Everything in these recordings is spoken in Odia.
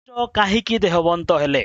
କାହିଁକି ଦେହବନ୍ତ ହେଲେ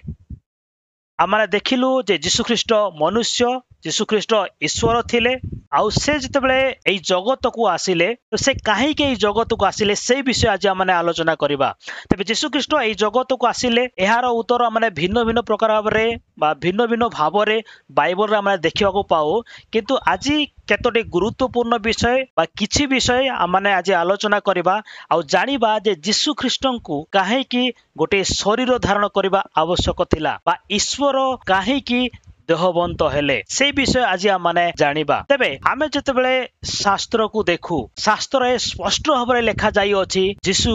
ଆମେ ଦେଖିଲୁ ଯେ ଯୀଶୁଖ୍ରୀଷ୍ଟ ମନୁଷ୍ୟ ଯୀଶୁଖ୍ରୀଷ୍ଟ ଈଶ୍ୱର ଥିଲେ ଆଉ ସେ ଯେତେବେଳେ ଏଇ ଜଗତକୁ ଆସିଲେ ସେ କାହିଁକି ଏଇ ଜଗତକୁ ଆସିଲେ ସେଇ ବିଷୟ ଆଜି ଆମେ ଆଲୋଚନା କରିବା ତେବେ ଯୀଶୁଖ୍ରୀଷ୍ଟ ଏଇ ଜଗତକୁ ଆସିଲେ ଏହାର ଉତ୍ତର ଆମେ ଭିନ୍ନ ଭିନ୍ନ ପ୍ରକାର ଭାବରେ ବା ଭିନ୍ନ ଭିନ୍ନ ଭାବରେ ବାଇବଲରେ ଆମେ ଦେଖିବାକୁ ପାଉ କିନ୍ତୁ ଆଜି କେତୋଟି ଗୁରୁତ୍ୱପୂର୍ଣ୍ଣ ବିଷୟ ବା କିଛି ବିଷୟ ଆମେ ଆଜି ଆଲୋଚନା କରିବା ଆଉ ଜାଣିବା ଯେ ଯୀଶୁଖ୍ରୀଷ୍ଟଙ୍କୁ କାହିଁକି ଗୋଟେ ଶରୀର ଧାରଣ କରିବା ଆବଶ୍ୟକ ଥିଲା ବା ଈଶ୍ୱର କାହିଁକି ଦେହବନ୍ତ ହେଲେ ସେଇ ବିଷୟ ଆଜି ଆମେ ଜାଣିବା ତେବେ ଆମେ ଯେତେବେଳେ ଶାସ୍ତ୍ରକୁ ଦେଖୁ ଶାସ୍ତ୍ରରେ ସ୍ପଷ୍ଟ ଭାବରେ ଲେଖା ଯାଇଅଛି ଯୀଶୁ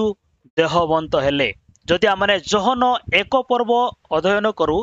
ଦେହବନ୍ତ ହେଲେ ଯଦି ଆମେ ଯୋହନ 1 ପର୍ବ ଅଧ୍ୟୟନ କରୁ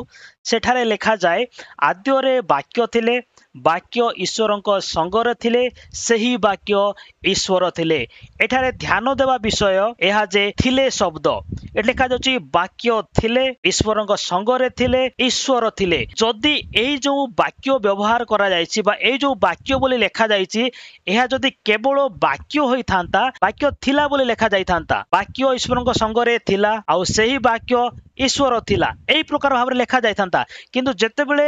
ସେଠାରେ ଲେଖାଯାଏ ଆଦ୍ୟରେ ବାକ୍ୟ ଥିଲେ ବାକ୍ୟ ଈଶ୍ୱରଙ୍କ ସଙ୍ଗରେ ଥିଲେ ସେହି ବାକ୍ୟ ଈଶ୍ୱର ଥିଲେ ଏଠାରେ ଧ୍ୟାନ ଦେବା ବିଷୟ ଏହା ଯେ ଥିଲେ ଶବ୍ଦ ଏଠି ଲେଖାଯାଉଛି ବାକ୍ୟ ଥିଲେ ଈଶ୍ୱରଙ୍କ ସଙ୍ଗରେ ଥିଲେ ଈଶ୍ୱର ଥିଲେ ଯଦି ଏଇ ଯୋଉ ବାକ୍ୟ ବ୍ୟବହାର କରାଯାଇଛି ବା ଏଇ ଯୋଉ ବାକ୍ୟ ବୋଲି ଲେଖାଯାଇଛି ଏହା ଯଦି କେବଳ ବାକ୍ୟ ହୋଇଥାନ୍ତା ବାକ୍ୟ ଥିଲା ବୋଲି ଲେଖାଯାଇଥାନ୍ତା ବାକ୍ୟ ଈଶ୍ୱରଙ୍କ ସଙ୍ଗରେ ଥିଲା ଆଉ ସେହି ବାକ୍ୟ ଈଶ୍ୱର ଥିଲା ଏଇ ପ୍ରକାର ଭାବରେ ଲେଖାଯାଇଥାନ୍ତା କିନ୍ତୁ ଯେତେବେଳେ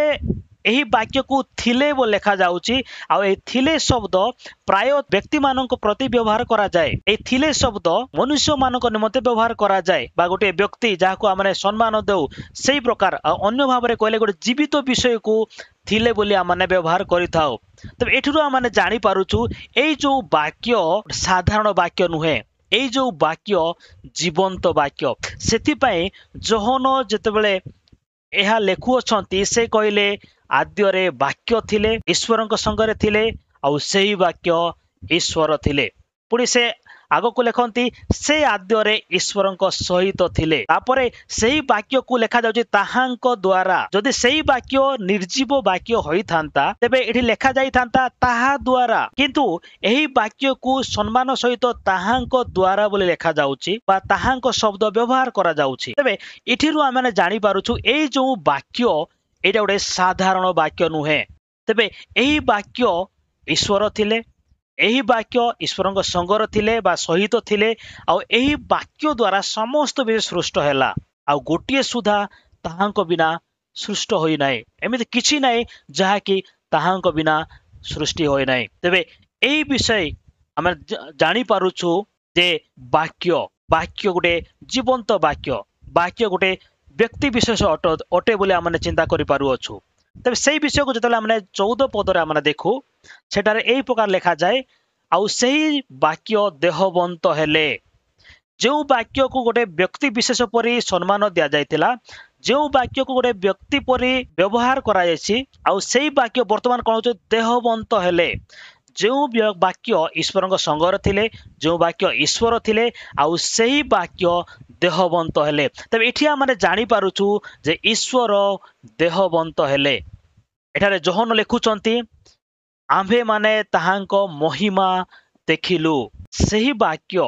ଏହି ବାକ୍ୟକୁ ଥିଲେ ବୋଲି ଲେଖାଯାଉଛି ଆଉ ଏହି ଥିଲେ ଶବ୍ଦ ପ୍ରାୟ ବ୍ୟକ୍ତିମାନଙ୍କ ପ୍ରତି ବ୍ୟବହାର କରାଯାଏ ଏହି ଥିଲେ ଶବ୍ଦ ମନୁଷ୍ୟମାନଙ୍କ ନିମନ୍ତେ ବ୍ୟବହାର କରାଯାଏ ବା ଗୋଟିଏ ବ୍ୟକ୍ତି ଯାହାକୁ ଆମେ ସମ୍ମାନ ଦେଉ ସେଇ ପ୍ରକାର ଆଉ ଅନ୍ୟ ଭାବରେ କହିଲେ ଗୋଟେ ଜୀବିତ ବିଷୟକୁ ଥିଲେ ବୋଲି ଆମେ ବ୍ୟବହାର କରିଥାଉ ତେବେ ଏଥିରୁ ଆମେ ଜାଣିପାରୁଛୁ ଏଇ ଯୋଉ ବାକ୍ୟ ସାଧାରଣ ବାକ୍ୟ ନୁହେଁ ଏଇ ଯୋଉ ବାକ୍ୟ ଜୀବନ୍ତ ବାକ୍ୟ ସେଥିପାଇଁ ଯୋହନ ଯେତେବେଳେ ଏହା ଲେଖୁଅଛନ୍ତି ସେ କହିଲେ ଆଦ୍ୟରେ ବାକ୍ୟ ଥିଲେ ଈଶ୍ୱରଙ୍କ ସଙ୍ଗରେ ଥିଲେ ଆଉ ସେହି ବାକ୍ୟ ଈଶ୍ୱର ଥିଲେ ପୁଣି ସେ ଆଗକୁ ଲେଖନ୍ତି ସେ ଆଦ୍ୟରେ ଈଶ୍ୱରଙ୍କ ସହିତ ଥିଲେ ତାପରେ ସେହି ବାକ୍ୟକୁ ଲେଖାଯାଉଛି ତାହାଙ୍କ ଦ୍ୱାରା ଯଦି ସେହି ବାକ୍ୟ ନିର୍ଜୀବ ବାକ୍ୟ ହୋଇଥାନ୍ତା ତେବେ ଏଠି ଲେଖାଯାଇଥାନ୍ତା ତାହା ଦ୍ୱାରା କିନ୍ତୁ ଏହି ବାକ୍ୟକୁ ସମ୍ମାନ ସହିତ ତାହାଙ୍କ ଦ୍ୱାରା ବୋଲି ଲେଖାଯାଉଛି ବା ତାହାଙ୍କ ଶବ୍ଦ ବ୍ୟବହାର କରାଯାଉଛି ତେବେ ଏଥିରୁ ଆମେ ଜାଣିପାରୁଛୁ ଏଇ ଯୋଉ ବାକ୍ୟ ଏଇଟା ଗୋଟେ ସାଧାରଣ ବାକ୍ୟ ନୁହେଁ ତେବେ ଏହି ବାକ୍ୟ ଈଶ୍ୱର ଥିଲେ ଏହି ବାକ୍ୟ ଈଶ୍ୱରଙ୍କ ସଙ୍ଗରେ ଥିଲେ ବା ସହିତ ଥିଲେ ଆଉ ଏହି ବାକ୍ୟ ଦ୍ୱାରା ସମସ୍ତ ବିଷୟ ସୃଷ୍ଟ ହେଲା ଆଉ ଗୋଟିଏ ସୁଦ୍ଧା ତାହାଙ୍କ ବିନା ସୃଷ୍ଟ ହୋଇନାହିଁ ଏମିତି କିଛି ନାହିଁ ଯାହାକି ତାହାଙ୍କ ବିନା ସୃଷ୍ଟି ହୋଇନାହିଁ ତେବେ ଏହି ବିଷୟ ଆମେ ଜାଣିପାରୁଛୁ ଯେ ବାକ୍ୟ ଗୋଟେ ଜୀବନ୍ତ ବାକ୍ୟ ଗୋଟେ ବ୍ୟକ୍ତି ବିଶେଷ ଅଟେ ବୋଲି ଆମେ ଚିନ୍ତା କରିପାରୁଅଛୁ ତେବେ ସେଇ ବିଷୟକୁ ଯେତେବେଳେ ଆମେ 14 ପଦରେ ଆମେ ଦେଖୁ ସେଠାରେ ଏହି ପ୍ରକାର ଲେଖାଯାଏ ଆଉ ସେହି ବାକ୍ୟ ଦେହବନ୍ତ ହେଲେ ଯେଉଁ ବାକ୍ୟକୁ ଗୋଟେ ବ୍ୟକ୍ତି ବିଶେଷ ପରି ସମ୍ମାନ ଦିଆଯାଇଥିଲା ଯେଉଁ ବାକ୍ୟକୁ ଗୋଟେ ବ୍ୟକ୍ତି ପରି ବ୍ୟବହାର କରାଯାଇଛି ଆଉ ସେଇ ବାକ୍ୟ ବର୍ତ୍ତମାନ କଣ ହଉଛି ଦେହବନ୍ତ ହେଲେ ଯେଉଁ ବାକ୍ୟ ଈଶ୍ୱରଙ୍କ ସଙ୍ଗରେ ଥିଲେ ଯେଉଁ ବାକ୍ୟ ଈଶ୍ୱର ଥିଲେ ଆଉ ସେହି ବାକ୍ୟ ଦେହବନ୍ତ ହେଲେ ତେବେ ଏଠି ଆମେ ଜାଣିପାରୁଛୁ ଯେ ଈଶ୍ୱର ଦେହବନ୍ତ ହେଲେ ଏଠାରେ ଯୋହନ ଲେଖୁଛନ୍ତି ଆମ୍ଭେମାନେ ତାହାଙ୍କ ମହିମା ଦେଖିଲୁ ସେହି ବାକ୍ୟ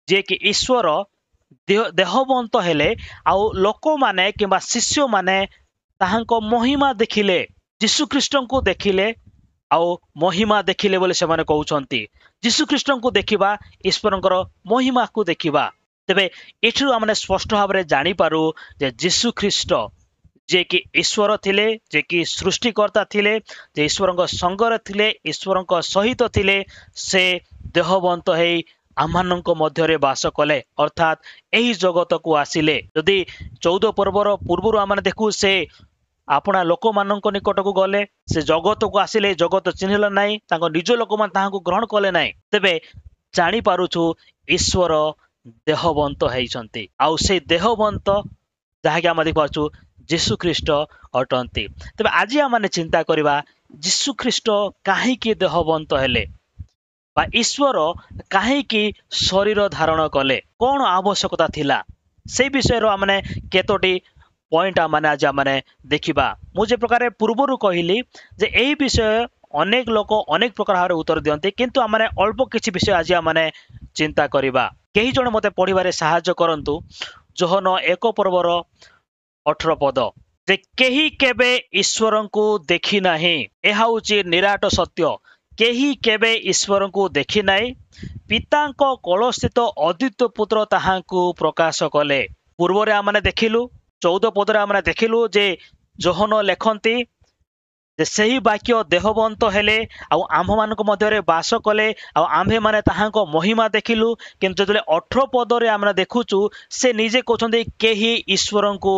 ଯିଏକି ଈଶ୍ୱର ଦେହବନ୍ତ ହେଲେ ଆଉ ଲୋକମାନେ କିମ୍ବା ଶିଷ୍ୟମାନେ ତାହାଙ୍କ ମହିମା ଦେଖିଲେ ଯୀଶୁଖ୍ରୀଷ୍ଟଙ୍କୁ ଦେଖିଲେ ଆଉ ମହିମା ଦେଖିଲେ ବୋଲି ସେମାନେ କହୁଛନ୍ତି ଯୀଶୁଖ୍ରୀଷ୍ଟଙ୍କୁ ଦେଖିବା ଈଶ୍ୱରଙ୍କର ମହିମାକୁ ଦେଖିବା ତେବେ ଏଥିରୁ ଆମେ ସ୍ପଷ୍ଟ ଭାବରେ ଜାଣିପାରୁ ଯେ ଯୀଶୁଖ୍ରୀଷ୍ଟ ଯିଏକି ଈଶ୍ୱର ଥିଲେ ଯିଏକି ସୃଷ୍ଟିକର୍ତ୍ତା ଥିଲେ ଯେ ଈଶ୍ୱରଙ୍କ ସଙ୍ଗରେ ଥିଲେ ଈଶ୍ୱରଙ୍କ ସହିତ ଥିଲେ ସେ ଦେହବନ୍ତ ହେଇ ଆମମାନଙ୍କ ମଧ୍ୟରେ ବାସ କଲେ ଅର୍ଥାତ୍ ଏହି ଜଗତକୁ ଆସିଲେ ଯଦି 14 ପର୍ବର ପୂର୍ବରୁ ଆମେ ଦେଖୁ ସେ ଆପଣା ଲୋକମାନଙ୍କ ନିକଟକୁ ଗଲେ ସେ ଜଗତକୁ ଆସିଲେ ଜଗତ ଚିହ୍ନିଲା ନାହିଁ ତାଙ୍କ ନିଜ ଲୋକମାନେ ତାହାଙ୍କୁ ଗ୍ରହଣ କଲେ ନାହିଁ ତେବେ ଜାଣିପାରୁଛୁ ଈଶ୍ୱର ଦେହବନ୍ତ ହେଇଛନ୍ତି ଆଉ ସେଇ ଦେହବନ୍ତ ଯାହାକି ଆମେ ଦେଖିପାରୁଛୁ ଯୀଶୁଖ୍ରୀଷ୍ଟ ଅଟନ୍ତି ତେବେ ଆଜି ଆମେ ଚିନ୍ତା କରିବା ଯୀଶୁଖ୍ରୀଷ୍ଟ କାହିଁକି ଦେହବନ୍ତ ହେଲେ ବା ଈଶ୍ୱର କାହିଁକି ଶରୀର ଧାରଣ କଲେ କଣ ଆବଶ୍ୟକତା ଥିଲା ସେଇ ବିଷୟର ଆମେ କେତୋଟି ପଏଣ୍ଟ ଆଜି ଆମେ ଦେଖିବା ମୁଁ ଯେ ପ୍ରକାର ପୂର୍ବରୁ କହିଲି ଯେ ଏହି ବିଷୟ ଅନେକ ଲୋକ ଅନେକ ପ୍ରକାର ଭାବରେ ଉତ୍ତର ଦିଅନ୍ତି କିନ୍ତୁ ଆମେ ଅଳ୍ପ କିଛି ବିଷୟ ଆଜି ଆମେ ଚିନ୍ତା କରିବା କେହି ଜଣେ ମୋତେ ପଢିବାରେ ସାହାଯ୍ୟ କରନ୍ତୁ ଯୋହନ 1 ପର୍ବର 18 ପଦ ଯେ କେହି କେବେ ଈଶ୍ୱରଙ୍କୁ ଦେଖି ନାହିଁ ଏହା ହେଉଛି ନିରାଟ ସତ୍ୟ କେହି କେବେ ଈଶ୍ୱରଙ୍କୁ ଦେଖି ନାହିଁ ପିତାଙ୍କ କୋଳସ୍ଥିତ ଅଦ୍ୱିତୀୟ ପୁତ୍ର ତାହାଙ୍କୁ ପ୍ରକାଶ କଲେ पूर्व रे आमने देखिलु 14 पद रे आमने देखिलु जे जोहन लेखंती जे सही वाक्य देहवंत हेले आम मानक मध्यरे बास कले आम्भे माने ताहांको महिमा देखिलु किंतु जदले 18 पद रे आमने देखुचु से निजे कहउछन्ती केही ईश्वर को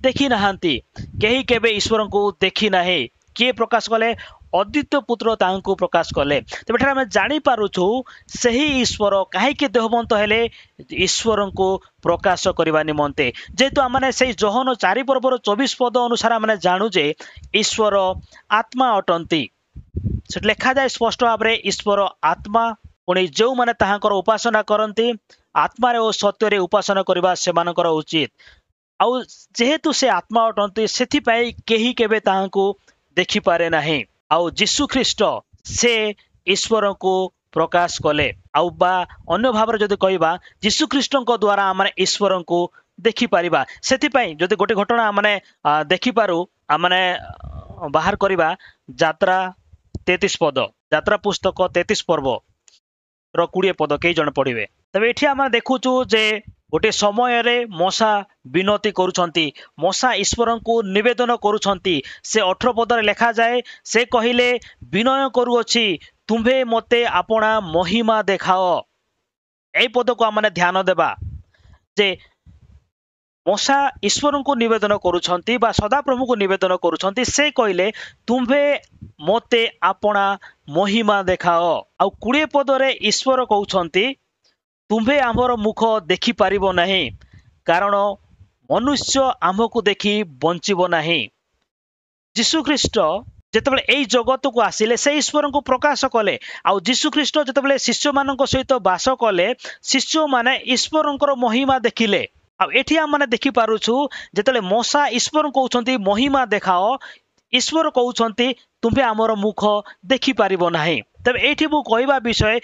देखि नाहांती केही केबे ईश्वर को देखि नाही किए प्रकाश कले अद्वितीय पुत्र तांको प्रकाश कले तेबे आम जानी पारुछु सही ईश्वर काहे देहवंत हेले ईश्वर को प्रकाश करने निमंते जेहेतु आमने से जोहन 4 पर्वर 24 पद अनुसार आमने जानू जे ईश्वर आत्मा अटंती से लिखा जाए स्पष्ट भाव में ईश्वर आत्मा पुणी जो माने ताहांकर उपासना करती आत्मा और सत्य रे उपासना करबा सेमानकर उचित आउ जेहेतु से आत्मा अटंती सेथिपाई केही केबे ताहांको देखि पारे नाही आउ जीशु ख्रीष्ट से ईश्वर को प्रकाश कले आउ बा अन्य भाव जदि कहबा जीशु ख्रीष्ट द्वारा आमने ईश्वर को देखि पारिबा सेथिपाई जदि गोटे घटना आमने देखि पारु आमने बाहर करिबा यात्रा 33 पद यात्रा पुस्तक 33 पर्व रो 20 पद कई जन पढ़िबे तबे एठी आम देखुचु जे गोटे समय रे मशा विनती करुछंती मशा ईश्वर को निवेदन करुछंती से 18 पद रे लिखा जाए से कहिले विनय करूअछि तुम्भे मते आपणा महिमा देखाओ ए पद को आमने ध्यान देबा जे मशा ईश्वर को निवेदन करुछंती बा सदाप्रभु को निवेदन करुछंती से कहिले तुम्भे मते आपणा महिमा देखाओ आ 20 पद रे ईश्वर कहउछंती तुम्भे आमर मुख देखि पारिबो नाही कारण मनुष्य आमको देखि बंचिबो नाही जीशु ख्रीष्ट जेतेबेले एई जगत को आसिले से ईश्वर को प्रकाश कले आ जीशु ख्रीष्ट जेतेबेले शिष्य मानक सहित बास कले शिष्य माने ईश्वरंकर महिमा देखिले आ एठी हम माने देखि पारुछु जेतेबेले मशा ईश्वर कहउछंती महिमा देखाओ ईश्वर कहउछंती तुम्भे आमर मुख देखि पारिबो नाही तबे एठी मु कहबा विषय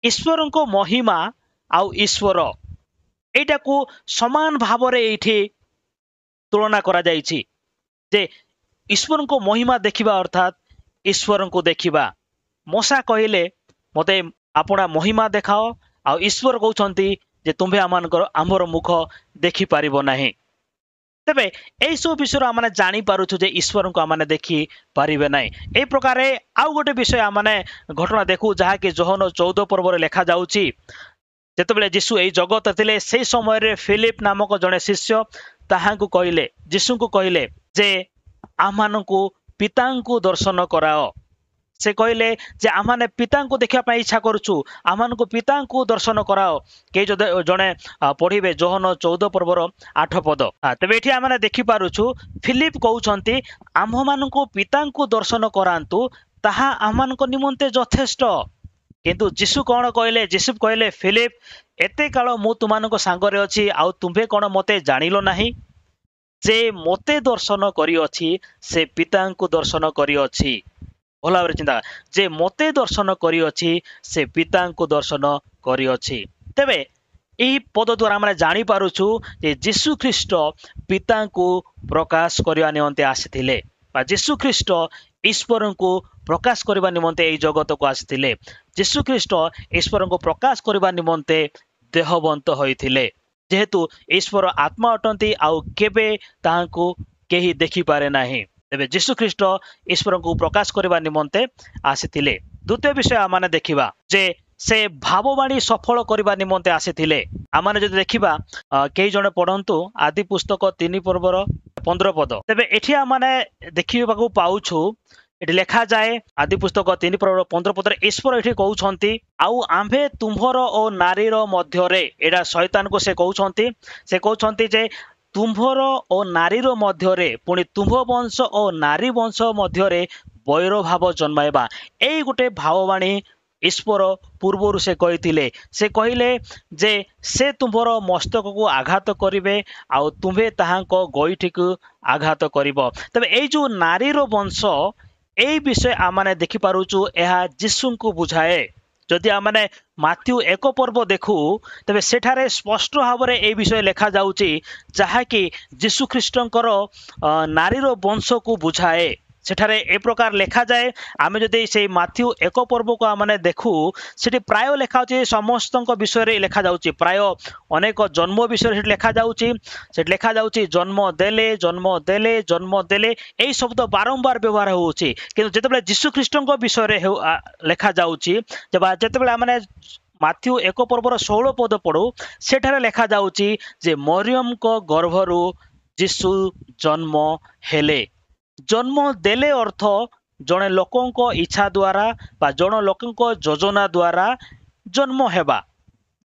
ईश्वर को महिमा आउ ईश्वर एटा को समान भाव रे एठी तुलना करा जाइछि जे ईश्वर को महिमा देखिबा अर्थात ईश्वर को देखिबा मशा कहिले मते आपणा महिमा देखाओ आ ईश्वर कहउछंती जे तुम्भे आमर मुख देखि पारिबो नाही तेबे एई सब विषय आमने जानी पारुछु जे ईश्वर को आमने देखि पारिबे नाही ए प्रकार आउ गोटे विषय आमने घटना देखु जहा कि जोहन 14 पर्व रे लिखा जाउची जेतेबेले जीशु एई जगत थिले से समय रे फिलिप नामक जने शिष्य ताहांकु कहिले जीशु को कहिले जे आमानकु पितांकु दर्शन कराओ से कहले जे आमाने पितांकु देखिया पाई इच्छा करूछु आमानकु पितांकु दर्शन कराओ के जने पढ़िबे जोहन 14 पर्वर 8 पद तबे एठी आमाने देखि पारुछु फिलिप कहउछंती आम मानकु पितांकु दर्शन करांतु ताहा आमानक निमंते यथेष्ट किंतु जीशु कौन कहले जीशु कहले फिलिप एते काल मु तुमानक सांगरे अछि आउ तुम्भे कोन मते जानिलो नाही जे मते दर्शन करी अछि से पितांकु दर्शन करी अछि भल भाव चिंता जे मते दर्शन करी अछि से पितांकु दर्शन करी अछि तेबे एही पद द्वारा हम जानी पारुछु जे जीशु ख्रीष्ट पितांकु प्रकाश करिया निमंते आसीथिले बा जीशु ख्रीष्ट ईश्वर को प्रकाश करबा निमंते एई जगत को आसीथिले जीशु ख्रीष्ट ईश्वर को प्रकाश करबा निमंते देहवंत होइथिले जेहेतु ईश्वर आत्मा अटंती आउ केबे ताहांकु केही देखि पारे नाही तेबे जीशु ख्रीष्ट ईश्वर को प्रकाश करबा निमंते आसीथिले द्वितीय विषय आमाने देखिबा जे से भाववाणी सफल करबा निमंते आसीथिले आमाने जदि देखिबा केही जने पढंतु आदि पुस्तक 3 पर्वर 15 पद तेबे एठी आमाने देखिबाकू पाउछु एठी लेखा जाए आदि पुस्तक 3 पर्वर 15 पद ईश्वर एठी कहउछंती आउ आम्भे तुम्भर ओ नारीर मध्यरे एडा शैतान को से कहउछंती जे तुम्भर ओ नारीर मध्यरे पुणी तुम्भ वंश ओ नारी वंश मध्यरे वैर भाव जन्माइबा एई गुटे भाववाणी ईश्वर पूर्वर से कहले जे से तुम्भर मस्तक को आघात करिवे आउ तुम्भे ताहांको गोइठी को आघात करिवो तबे एई जो नारीर वंश एई विषय आमाने देखि पारुछु एहा जीशु को बुझाए जदि आमाने माथ्यू 1 पर्व देखु तबे सेठारे स्पष्ट भाव रे एई विषय लेखा जाउची जहा कि जीशु ख्रीष्टंकर नारीर वंश को बुझाए सेठारे ए प्रकार लेखा जाए आमे जदि से माथ्यू एक पर्व को आमने देखू सेठी प्राय लेखा होची समस्तक विषय रे लेखा जाउची प्राय अनेक जन्म विषय रे लेखा जाउची सेठी लेखा जाउची जन्म देले जन्म देले एई शब्द बारंबार व्यवहार होउची किंतु जेतेबेले यीशु ख्रीष्टଙ୍କ विषय रे लेखा जाउची जेतेबेले आमने माथ्यू एक पर्वर 16 पद पढ़ू सेठारे लेखा जाउची जे मरियम को गर्भरु यीशु जन्म हेले जन्म देले अर्थ जने लोकंको इच्छा द्वारा बा जन लोकंको योजना द्वारा जन्म हेबा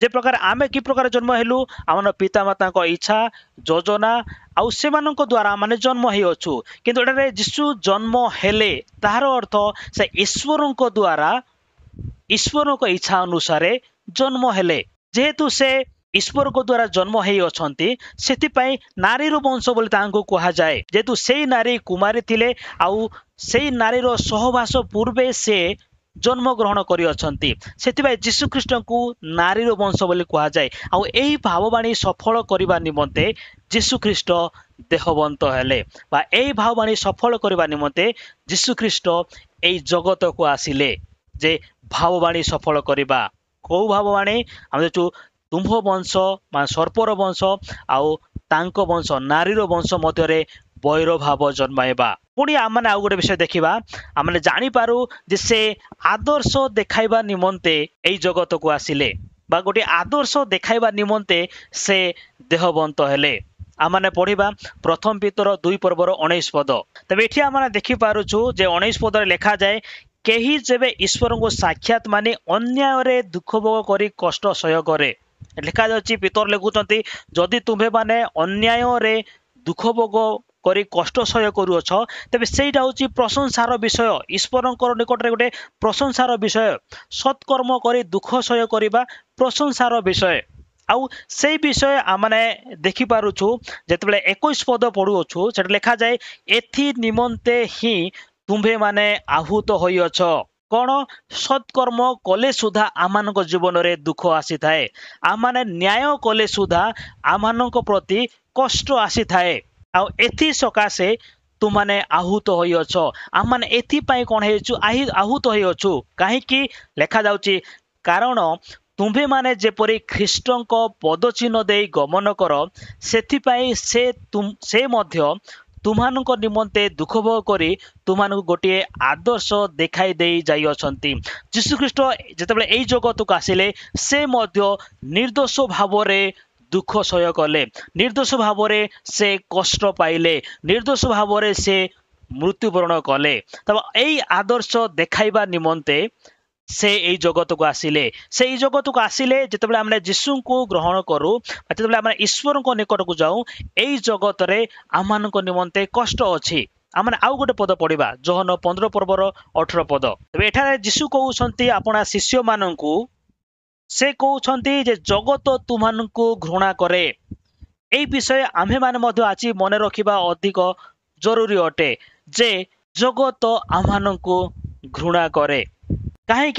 जे प्रकार आमे कि प्रकार जन्म हेलु आमन पिता माता को इच्छा योजना आउ सेमानक द्वारा माने जन्म हे अछु किंतु एटारे यीशु जन्म हेले तार अर्थ से ईश्वरक द्वारा ईश्वरक इच्छा अनुसार जन्म हेले जेहेतु से ईश्वर को द्वारा जन्म हे अछंती सेतिपई नारी रो वंश बोली तांको कहा जाए जेतु सेई नारी कुमारी थिले आउ सेई नारी रो सहवास पूर्वे से जन्म ग्रहण करी अछंती सेतिपई यीशु ख्रीष्ट को नारी रो वंश बोली कहा जाए आउ एही भाववाणी सफल करिबा निमंते यीशु ख्रीष्ट देहवंत हेले बा एही भाववाणी सफल करिबा निमंते यीशु ख्रीष्ट एही जगत को आसिले जे भाववाणी सफल करिबा को भाववाणी हम देखु तुम्भ वंश मान सर्पर वंश आउ तांको वंश नारीर वंश मध्य बैर भाव जन्माइबा पुणी आम मैंने आउ गोटे विषय देखा आम जानी पारू जे से आदर्श देखाइबा निमंते एई जगत को आसिले बा गोटे आदर्श देखाइबा निमंते से देहवंत हेले आमने पढ़िबा प्रथम पितर 2 पर्वर 19 पद तबे एठी आमने देखि पारुछु जे 19 पद रे लेखा जाए केही जेबे ईश्वर को साक्षात माने अन्याय रे दुख भोग करी कष्ट सह्य करे लिखा जाउची पितर लिखुचंती जदि तुम्हे माने अन्याय रे दुख भोग करी कष्ट सह्य करूछ तेबे सेटा होची प्रशंसार विषय ईश्वरंकर निकट रे गोटे प्रशंसार विषय सत्कर्म करी दुख सह्य करिबा प्रशंसार विषय आउ से विषय आमने देखि पारुछु जेतेबेले 21 पद पढुछु सेटा लिखा जाए एथि निमंते ही तुम्हे माने आहूत होई अछ कौन सत्कर्म कले सुधा आमान जीवन में दुख आसी थाए आमाने न्याय कले सुधा आमान प्रति कष्ट आसी थाए आउ एथि सकाशे तुमाने आहूत होई अछ आमाने एथि पई कोन हेचु आहूत होई अछु काहेकि लेखा जाउची कारण तुम्भे माने जेपरी ख्रीष्टंक पदचिन्ह दे गमन कर सेथि पई से मध्य तुमानक निमंते दुख भोग करी तुमानक गोटे आदर्श देखाई दे जाई अछंती यीशु ख्रीष्ट जेतेबेले एई जगत को आसिले से मध्य निर्दोष भाव रे दुख सह्य कले निर्दोष भाव रे से कष्ट पाइले निर्दोष भाव रे से मृत्युवरण कले तब एई आदर्श देखाइबा निमंते से एई जगत को आसिले से एई जगत को आसिले जेतेबेले हमने यीशु को ग्रहण करू जेतेबेले हमने ईश्वर को निकट को जाऊ एई जगत रे आमान को निमंते कष्ट अछि आमने आउ गोटे पद पढ़िबा जोहन 15 पर्वर 18 पद तबे एठारे यीशु कहउछंती आपना शिष्य माननकु से कहउछंती जे जगत तुमानकु घृणा करे एई विषय आम्हे माने मध्य आछि मने रखिबा अधिक जरूरी अटे जे जगत आमानकु घृणा करे कहीं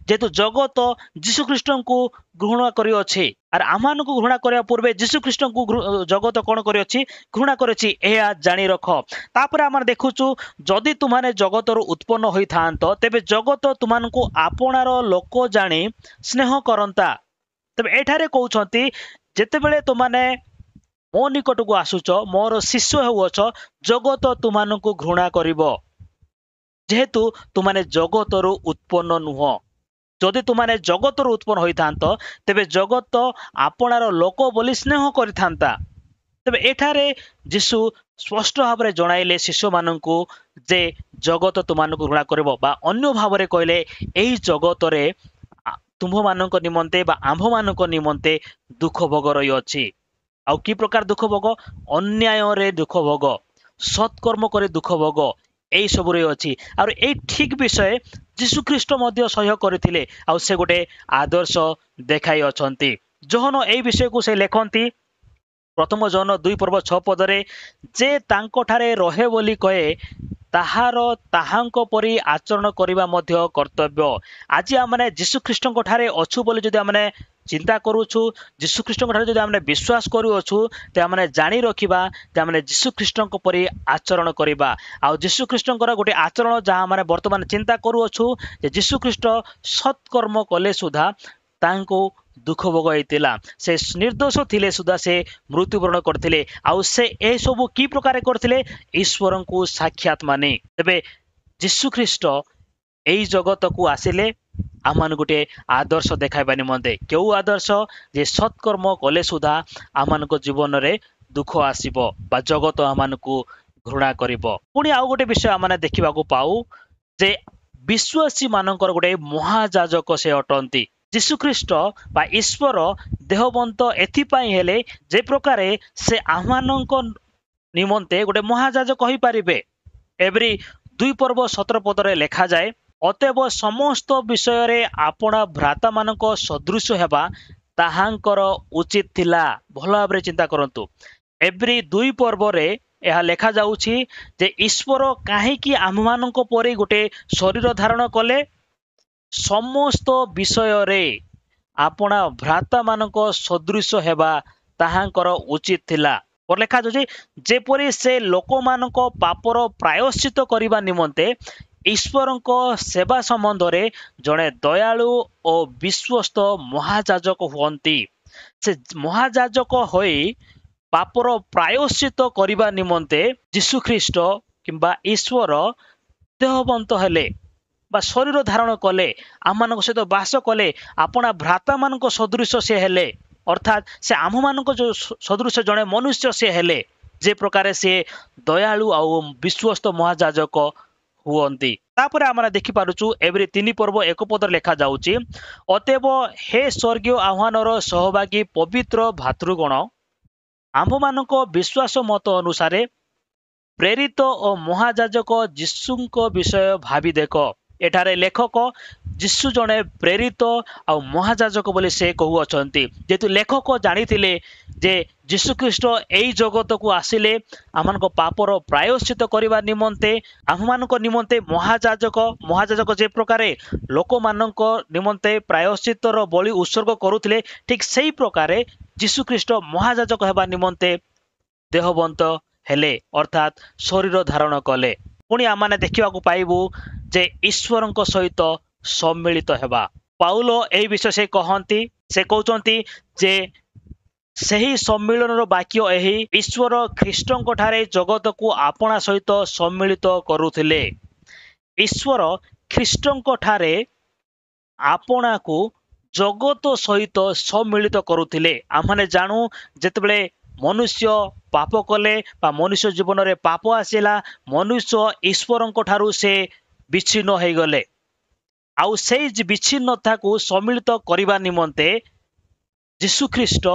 जेतु जगत यीशु ख्रीष्ट को घृणा करी अछि आर आमान को घृणा करया पूर्वे यीशु ख्रीष्ट को जगत कोन करी अछि घृणा करछि एया जानि रख तापर आम देखुछु जदि तुमाने जगत रु उत्पन्न होई थांत तेबे जगत तुमान को आपनार लोक जानि स्नेह करंता तबे एठारे कहउछंती जेतेबेले तुमाने मो निकट को आसुछ मोर शिष्य होउछ जगत तुमान को घृणा करिवो जेहेतु तुमाने जगत रु उत्पन्न नुह जदि तुमाने जगत रु उत्पन्न होई थांत तेबे जगत आपनार लोक बोली स्नेह करि थांता तेबे एठारे यीशु स्पष्ट भाव में जणाइले शिष्य माननकु जे जगत तुमानकु घृणा करबो बा अन्य भाव में कहले एही जगत रे तुम्भ मानक निमंते बा आंभ मानक निमंते दुख भोग रही अछि आउ की प्रकार दुख भोग अन्याय रे दुख भोग सत्कर्म करे दुख भोग एई सब रे अछि और एई ठीक विषय यीशु ख्रीष्ट मध्य सह्य करथिले आउ से गोटे आदर्श देखाई अछंती जोहन एई विषय को से लेखंती प्रथम जन 2 पर्व 6 पदरे जे तांको ठारे रहे बोली कहे ताहार ताहांको परी आचरण करिबा मध्य कर्तव्य आज आमने यीशु ख्रीष्टंको ठारे अछु बोली जदि आमने ଚିନ୍ତା କରୁଛୁ ଯୀଶୁଖ୍ରୀଷ୍ଟଙ୍କ ଠାରେ ଯଦି ଆମେ ବିଶ୍ୱାସ କରୁଅଛୁ ତ ଆମେ ଜାଣି ରଖିବା ଯେ ଆମେ ଯୀଶୁଖ୍ରୀଷ୍ଟଙ୍କ ପରି ଆଚରଣ କରିବା। ଆଉ ଯୀଶୁଖ୍ରୀଷ୍ଟଙ୍କର ଗୋଟେ ଆଚରଣ ଯାହା ଆମେ ବର୍ତ୍ତମାନ ଚିନ୍ତା କରୁଅଛୁ ଯେ ଯୀଶୁଖ୍ରୀଷ୍ଟ ସତ୍କର୍ମ କଲେ ସୁଦ୍ଧା ତାଙ୍କୁ ଦୁଃଖ ଭୋଗ ହେଇଥିଲା, ସେ ନିର୍ଦ୍ଦୋଷ ଥିଲେ ସୁଦ୍ଧା ସେ ମୃତ୍ୟୁବରଣ କରିଥିଲେ। ଆଉ ସେ ଏସବୁ କି ପ୍ରକାର କରିଥିଲେ? ଈଶ୍ୱରଙ୍କୁ ସାକ୍ଷାତ ମାନି। ତେବେ ଯୀଶୁଖ୍ରୀଷ୍ଟ ଏଇ ଜଗତକୁ ଆସିଲେ ଆମମାନଙ୍କୁ ଗୋଟେ ଆଦର୍ଶ ଦେଖାଇବା ନିମନ୍ତେ। କେଉଁ ଆଦର୍ଶ? ଯେ ସତ୍କର୍ମ କଲେ ସୁଦ୍ଧା ଆମମାନଙ୍କ ଜୀବନରେ ଦୁଃଖ ଆସିବ ବା ଜଗତ ଆମମାନଙ୍କୁ ଘୃଣା କରିବ। ପୁଣି ଆଉ ଗୋଟେ ବିଷୟ ଆମେ ଦେଖିବାକୁ ପାଉ ଯେ ବିଶ୍ୱାସୀ ମାନଙ୍କର ଗୋଟେ ମହାଯାଜକ ସେ ଅଟନ୍ତି। ଯୀଶୁଖ୍ରୀଷ୍ଟ ବା ଈଶ୍ୱର ଦେହବନ୍ତ ଏଥିପାଇଁ ହେଲେ ଯେ ପ୍ରକାରେ ସେ ଆମମାନଙ୍କ ନିମନ୍ତେ ଗୋଟେ ମହାଯାଜକ ହୋଇପାରିବେ। ଏଭ୍ରି 2:17 ଲେଖାଯାଏ, ଅତଏବ ସମସ୍ତ ବିଷୟରେ ଆପଣା ଭ୍ରାତାମାନଙ୍କ ସଦୃଶ ହେବା ତାହାଙ୍କର ଉଚିତ ଥିଲା। ଭଲ ଭାବରେ ଚିନ୍ତା କରନ୍ତୁ। ଏଭ୍ରି 2 ଏହା ଲେଖାଯାଉଛି ଯେ ଈଶ୍ୱର କାହିଁକି ଆମମାନଙ୍କ ପରି ଗୋଟେ ଶରୀର ଧାରଣ କଲେ? ସମସ୍ତ ବିଷୟରେ ଆପଣା ଭ୍ରାତାମାନଙ୍କ ସଦୃଶ ହେବା ତାହାଙ୍କର ଉଚିତ ଥିଲା। ଲେଖାଯାଉଛି ଯେପରି ସେ ଲୋକମାନଙ୍କ ପାପର ପ୍ରାୟଶ୍ଚିତ କରିବା ନିମନ୍ତେ ଈଶ୍ୱରଙ୍କ ସେବା ସମ୍ବନ୍ଧରେ ଜଣେ ଦୟାଳୁ ଓ ବିଶ୍ୱସ୍ତ ମହାଯାଜକ ହୁଅନ୍ତି। ସେ ମହାଯାଜକ ହୋଇ ପାପର ପ୍ରାୟଶ୍ଚିତ କରିବା ନିମନ୍ତେ ଯୀଶୁଖ୍ରୀଷ୍ଟ କିମ୍ବା ଈଶ୍ୱର ଦେହବନ୍ତ ହେଲେ ବା ଶରୀର ଧାରଣ କଲେ, ଆମମାନଙ୍କ ସହିତ ବାସ କଲେ, ଆପଣା ଭ୍ରାତାମାନଙ୍କ ସଦୃଶ ସେ ହେଲେ। ଅର୍ଥାତ୍ ସେ ଆମମାନଙ୍କ ଯେଉଁ ସଦୃଶ ଜଣେ ମନୁଷ୍ୟ ସେ ହେଲେ, ଯେ ପ୍ରକାରେ ସେ ଦୟାଳୁ ଆଉ ବିଶ୍ୱସ୍ତ ମହାଯାଜକ ହୁଅନ୍ତି। ତାପରେ ଆମେ ଦେଖିପାରୁଛୁ ଏଭ୍ରି 3:1 ଲେଖାଯାଉଛି, ଅତଏବ ହେ ସ୍ୱର୍ଗୀୟ ଆହ୍ୱାନର ସହଭାଗୀ ପବିତ୍ର ଭାତୃଗଣ, ଆମ୍ଭମାନଙ୍କ ବିଶ୍ୱାସ ମତ ଅନୁସାରେ ପ୍ରେରିତ ଓ ମହାଯାଜକ ଯୀଶୁଙ୍କ ବିଷୟ ଭାବି ଦେଖ। ଏଠାରେ ଲେଖକ ଯୀଶୁ ଜଣେ ପ୍ରେରିତ ଆଉ ମହାଯାଜକ ବୋଲି ସେ କହୁଅଛନ୍ତି। ଯେହେତୁ ଲେଖକ ଜାଣିଥିଲେ ଯେ ଯୀଶୁଖ୍ରୀଷ୍ଟ ଏଇ ଜଗତକୁ ଆସିଲେ ଆମମାନଙ୍କ ପାପର ପ୍ରାୟଶ୍ଚିତ କରିବା ନିମନ୍ତେ, ଆମମାନଙ୍କ ନିମନ୍ତେ ମହାଯାଜକ ଯେ ପ୍ରକାରେ ଲୋକମାନଙ୍କ ନିମନ୍ତେ ପ୍ରାୟଶ୍ଚିତର ବଳି ଉତ୍ସର୍ଗ କରୁଥିଲେ, ଠିକ୍ ସେଇ ପ୍ରକାରେ ଯୀଶୁଖ୍ରୀଷ୍ଟ ମହାଯାଜକ ହେବା ନିମନ୍ତେ ଦେହବନ୍ତ ହେଲେ, ଅର୍ଥାତ୍ ଶରୀର ଧାରଣ କଲେ। ପୁଣି ଆମେ ଦେଖିବାକୁ ପାଇବୁ ଯେ ଈଶ୍ୱରଙ୍କ ସହିତ ସମ୍ମିଳିତ ହେବା। ପାଉଲ ଏହି ବିଷୟ ସେ କହନ୍ତି, ସେ କହୁଛନ୍ତି ଯେ ସେହି ସମ୍ମିଳନର ବାକ୍ୟ ଏହି, ଈଶ୍ୱର ଖ୍ରୀଷ୍ଟଙ୍କ ଠାରେ ଜଗତକୁ ଆପଣା ସହିତ ସମ୍ମିଳିତ କରୁଥିଲେ। ଈଶ୍ୱର ଖ୍ରୀଷ୍ଟଙ୍କ ଠାରେ ଆପଣାକୁ ଜଗତ ସହିତ ସମ୍ମିଳିତ କରୁଥିଲେ। ଆମେ ଜାଣୁ ଯେତେବେଳେ ମନୁଷ୍ୟ ପାପ କଲେ ବା ମନୁଷ୍ୟ ଜୀବନରେ ପାପ ଆସିଲା, ମନୁଷ୍ୟ ଈଶ୍ୱରଙ୍କ ଠାରୁ ସେ ବିଚ୍ଛିନ୍ନ ହେଇଗଲେ। ଆଉ ସେଇ ବିଚ୍ଛିନ୍ନତାକୁ ସମ୍ମିଳିତ କରିବା ନିମନ୍ତେ ଯୀଶୁଖ୍ରୀଷ୍ଟ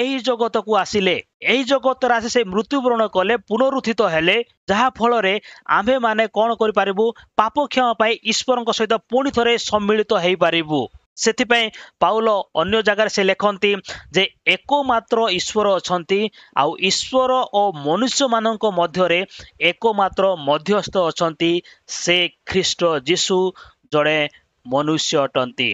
ଏହି ଜଗତକୁ ଆସିଲେ। ଏହି ଜଗତରେ ଆସି ସେ ମୃତ୍ୟୁବରଣ କଲେ, ପୁନରୁତ୍ଥିତ ହେଲେ, ଯାହା ଫଳରେ ଆମ୍ଭେମାନେ କ'ଣ କରିପାରିବୁ? ପାପ କ୍ଷମା ପାଇ ଈଶ୍ୱରଙ୍କ ସହିତ ପୁଣି ଥରେ ସମ୍ମିଳିତ ହେଇପାରିବୁ। ସେଥିପାଇଁ ପାଉଲ ଅନ୍ୟ ଜାଗାରେ ସେ ଲେଖନ୍ତି ଯେ ଏକମାତ୍ର ଈଶ୍ୱର ଅଛନ୍ତି, ଆଉ ଈଶ୍ୱର ଓ ମନୁଷ୍ୟମାନଙ୍କ ମଧ୍ୟରେ ଏକମାତ୍ର ମଧ୍ୟସ୍ଥ ଅଛନ୍ତି, ସେ ଖ୍ରୀଷ୍ଟ ଯୀଶୁ ଜଣେ ମନୁଷ୍ୟ ଅଟନ୍ତି।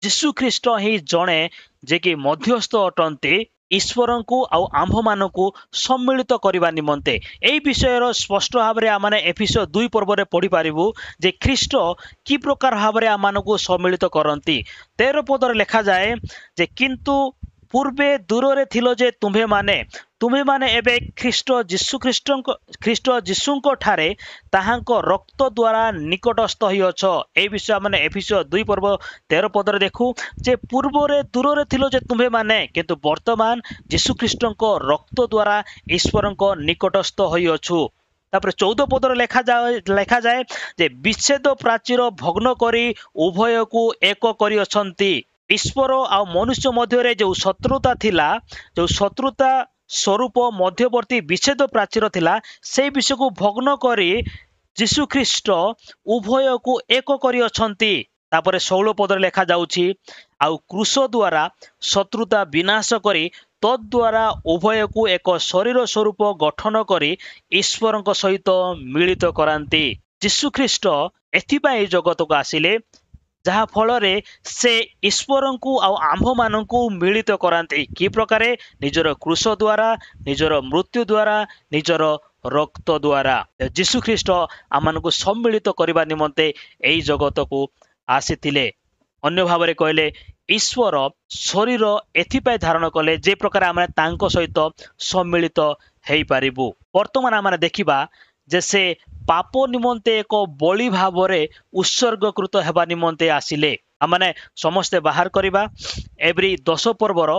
ଯୀଶୁଖ୍ରୀଷ୍ଟ ହିଁ ଜଣେ ଯେ କି ମଧ୍ୟସ୍ଥ ଅଟନ୍ତି ଈଶ୍ୱରଙ୍କୁ ଆଉ ଆମ୍ଭମାନଙ୍କୁ ସମ୍ମିଳିତ କରିବା ନିମନ୍ତେ। ଏହି ବିଷୟର ସ୍ପଷ୍ଟ ଭାବରେ ଆମେ ଏଫେସୀୟ 2 ପଢ଼ିପାରିବୁ ଯେ ଖ୍ରୀଷ୍ଟ କି ପ୍ରକାର ଭାବରେ ଆମମାନଙ୍କୁ ସମ୍ମିଳିତ କରନ୍ତି। 13 ଲେଖାଯାଏ ଯେ କିନ୍ତୁ ପୂର୍ବେ ଦୂରରେ ଥିଲ ଯେ ତୁମ୍ଭେମାନେ ଏବେ ଖ୍ରୀଷ୍ଟ ଯୀଶୁଙ୍କ ଠାରେ ତାହାଙ୍କ ରକ୍ତ ଦ୍ୱାରା ନିକଟସ୍ଥ ହୋଇଅଛ। ଏହି ବିଷୟ ଆମେ ଏଫେସୀୟ 2:13 ଦେଖୁ ଯେ ପୂର୍ବରେ ଦୂରରେ ଥିଲ ଯେ ତୁମ୍ଭେମାନେ, କିନ୍ତୁ ବର୍ତ୍ତମାନ ଯୀଶୁଖ୍ରୀଷ୍ଟଙ୍କ ରକ୍ତ ଦ୍ୱାରା ଈଶ୍ୱରଙ୍କ ନିକଟସ୍ଥ ହୋଇଅଛୁ। ତାପରେ 14 ଲେଖାଯାଏ ଯେ ବିଚ୍ଛେଦ ପ୍ରାଚୀର ଭଗ୍ନ କରି ଉଭୟକୁ ଏକ କରିଅଛନ୍ତି। ଈଶ୍ୱର ଆଉ ମନୁଷ୍ୟ ମଧ୍ୟରେ ଯେଉଁ ଶତ୍ରୁତା ଥିଲା, ଯେଉଁ ଶତ୍ରୁତା ସ୍ୱରୂପ ମଧ୍ୟବର୍ତ୍ତୀ ବିଚ୍ଛେଦ ପ୍ରାଚୀର ଥିଲା, ସେଇ ବିଷୟକୁ ଭଗ୍ନ କରି ଯୀଶୁଖ୍ରୀଷ୍ଟ ଉଭୟକୁ ଏକ କରିଅଛନ୍ତି। ତାପରେ 16 ଲେଖାଯାଉଛି ଆଉ କ୍ରୁଶ ଦ୍ୱାରା ଶତ୍ରୁତା ବିନାଶ କରି ତଦ୍ୱାରା ଉଭୟକୁ ଏକ ଶରୀର ସ୍ୱରୂପ ଗଠନ କରି ଈଶ୍ୱରଙ୍କ ସହିତ ମିଳିତ କରାନ୍ତି। ଯୀଶୁଖ୍ରୀଷ୍ଟ ଏଥିପାଇଁ ଜଗତକୁ ଆସିଲେ जहा फल से ईश्वर को आंभ मान मिलित कराती कि प्रकार निजर क्रूस द्वारा निजर मृत्यु द्वारा निजर रक्त द्वारा जीशु ख्रीष्ट आम सम्मिलित करने निमंते यही जगत को आसीथिले। अन्य भाव में कहले ईश्वर शरीर एथिपाई धारण कले जे प्रकार आम सहित सम्मिलित हो पारिबु। वर्तमान आम देखा जे से पाप निमंते एक बलि भाव में उत्सर्गकृत हेबा निमंते आसिले। आमने समस्ते बाहर करवा एवरी 10 पर्वर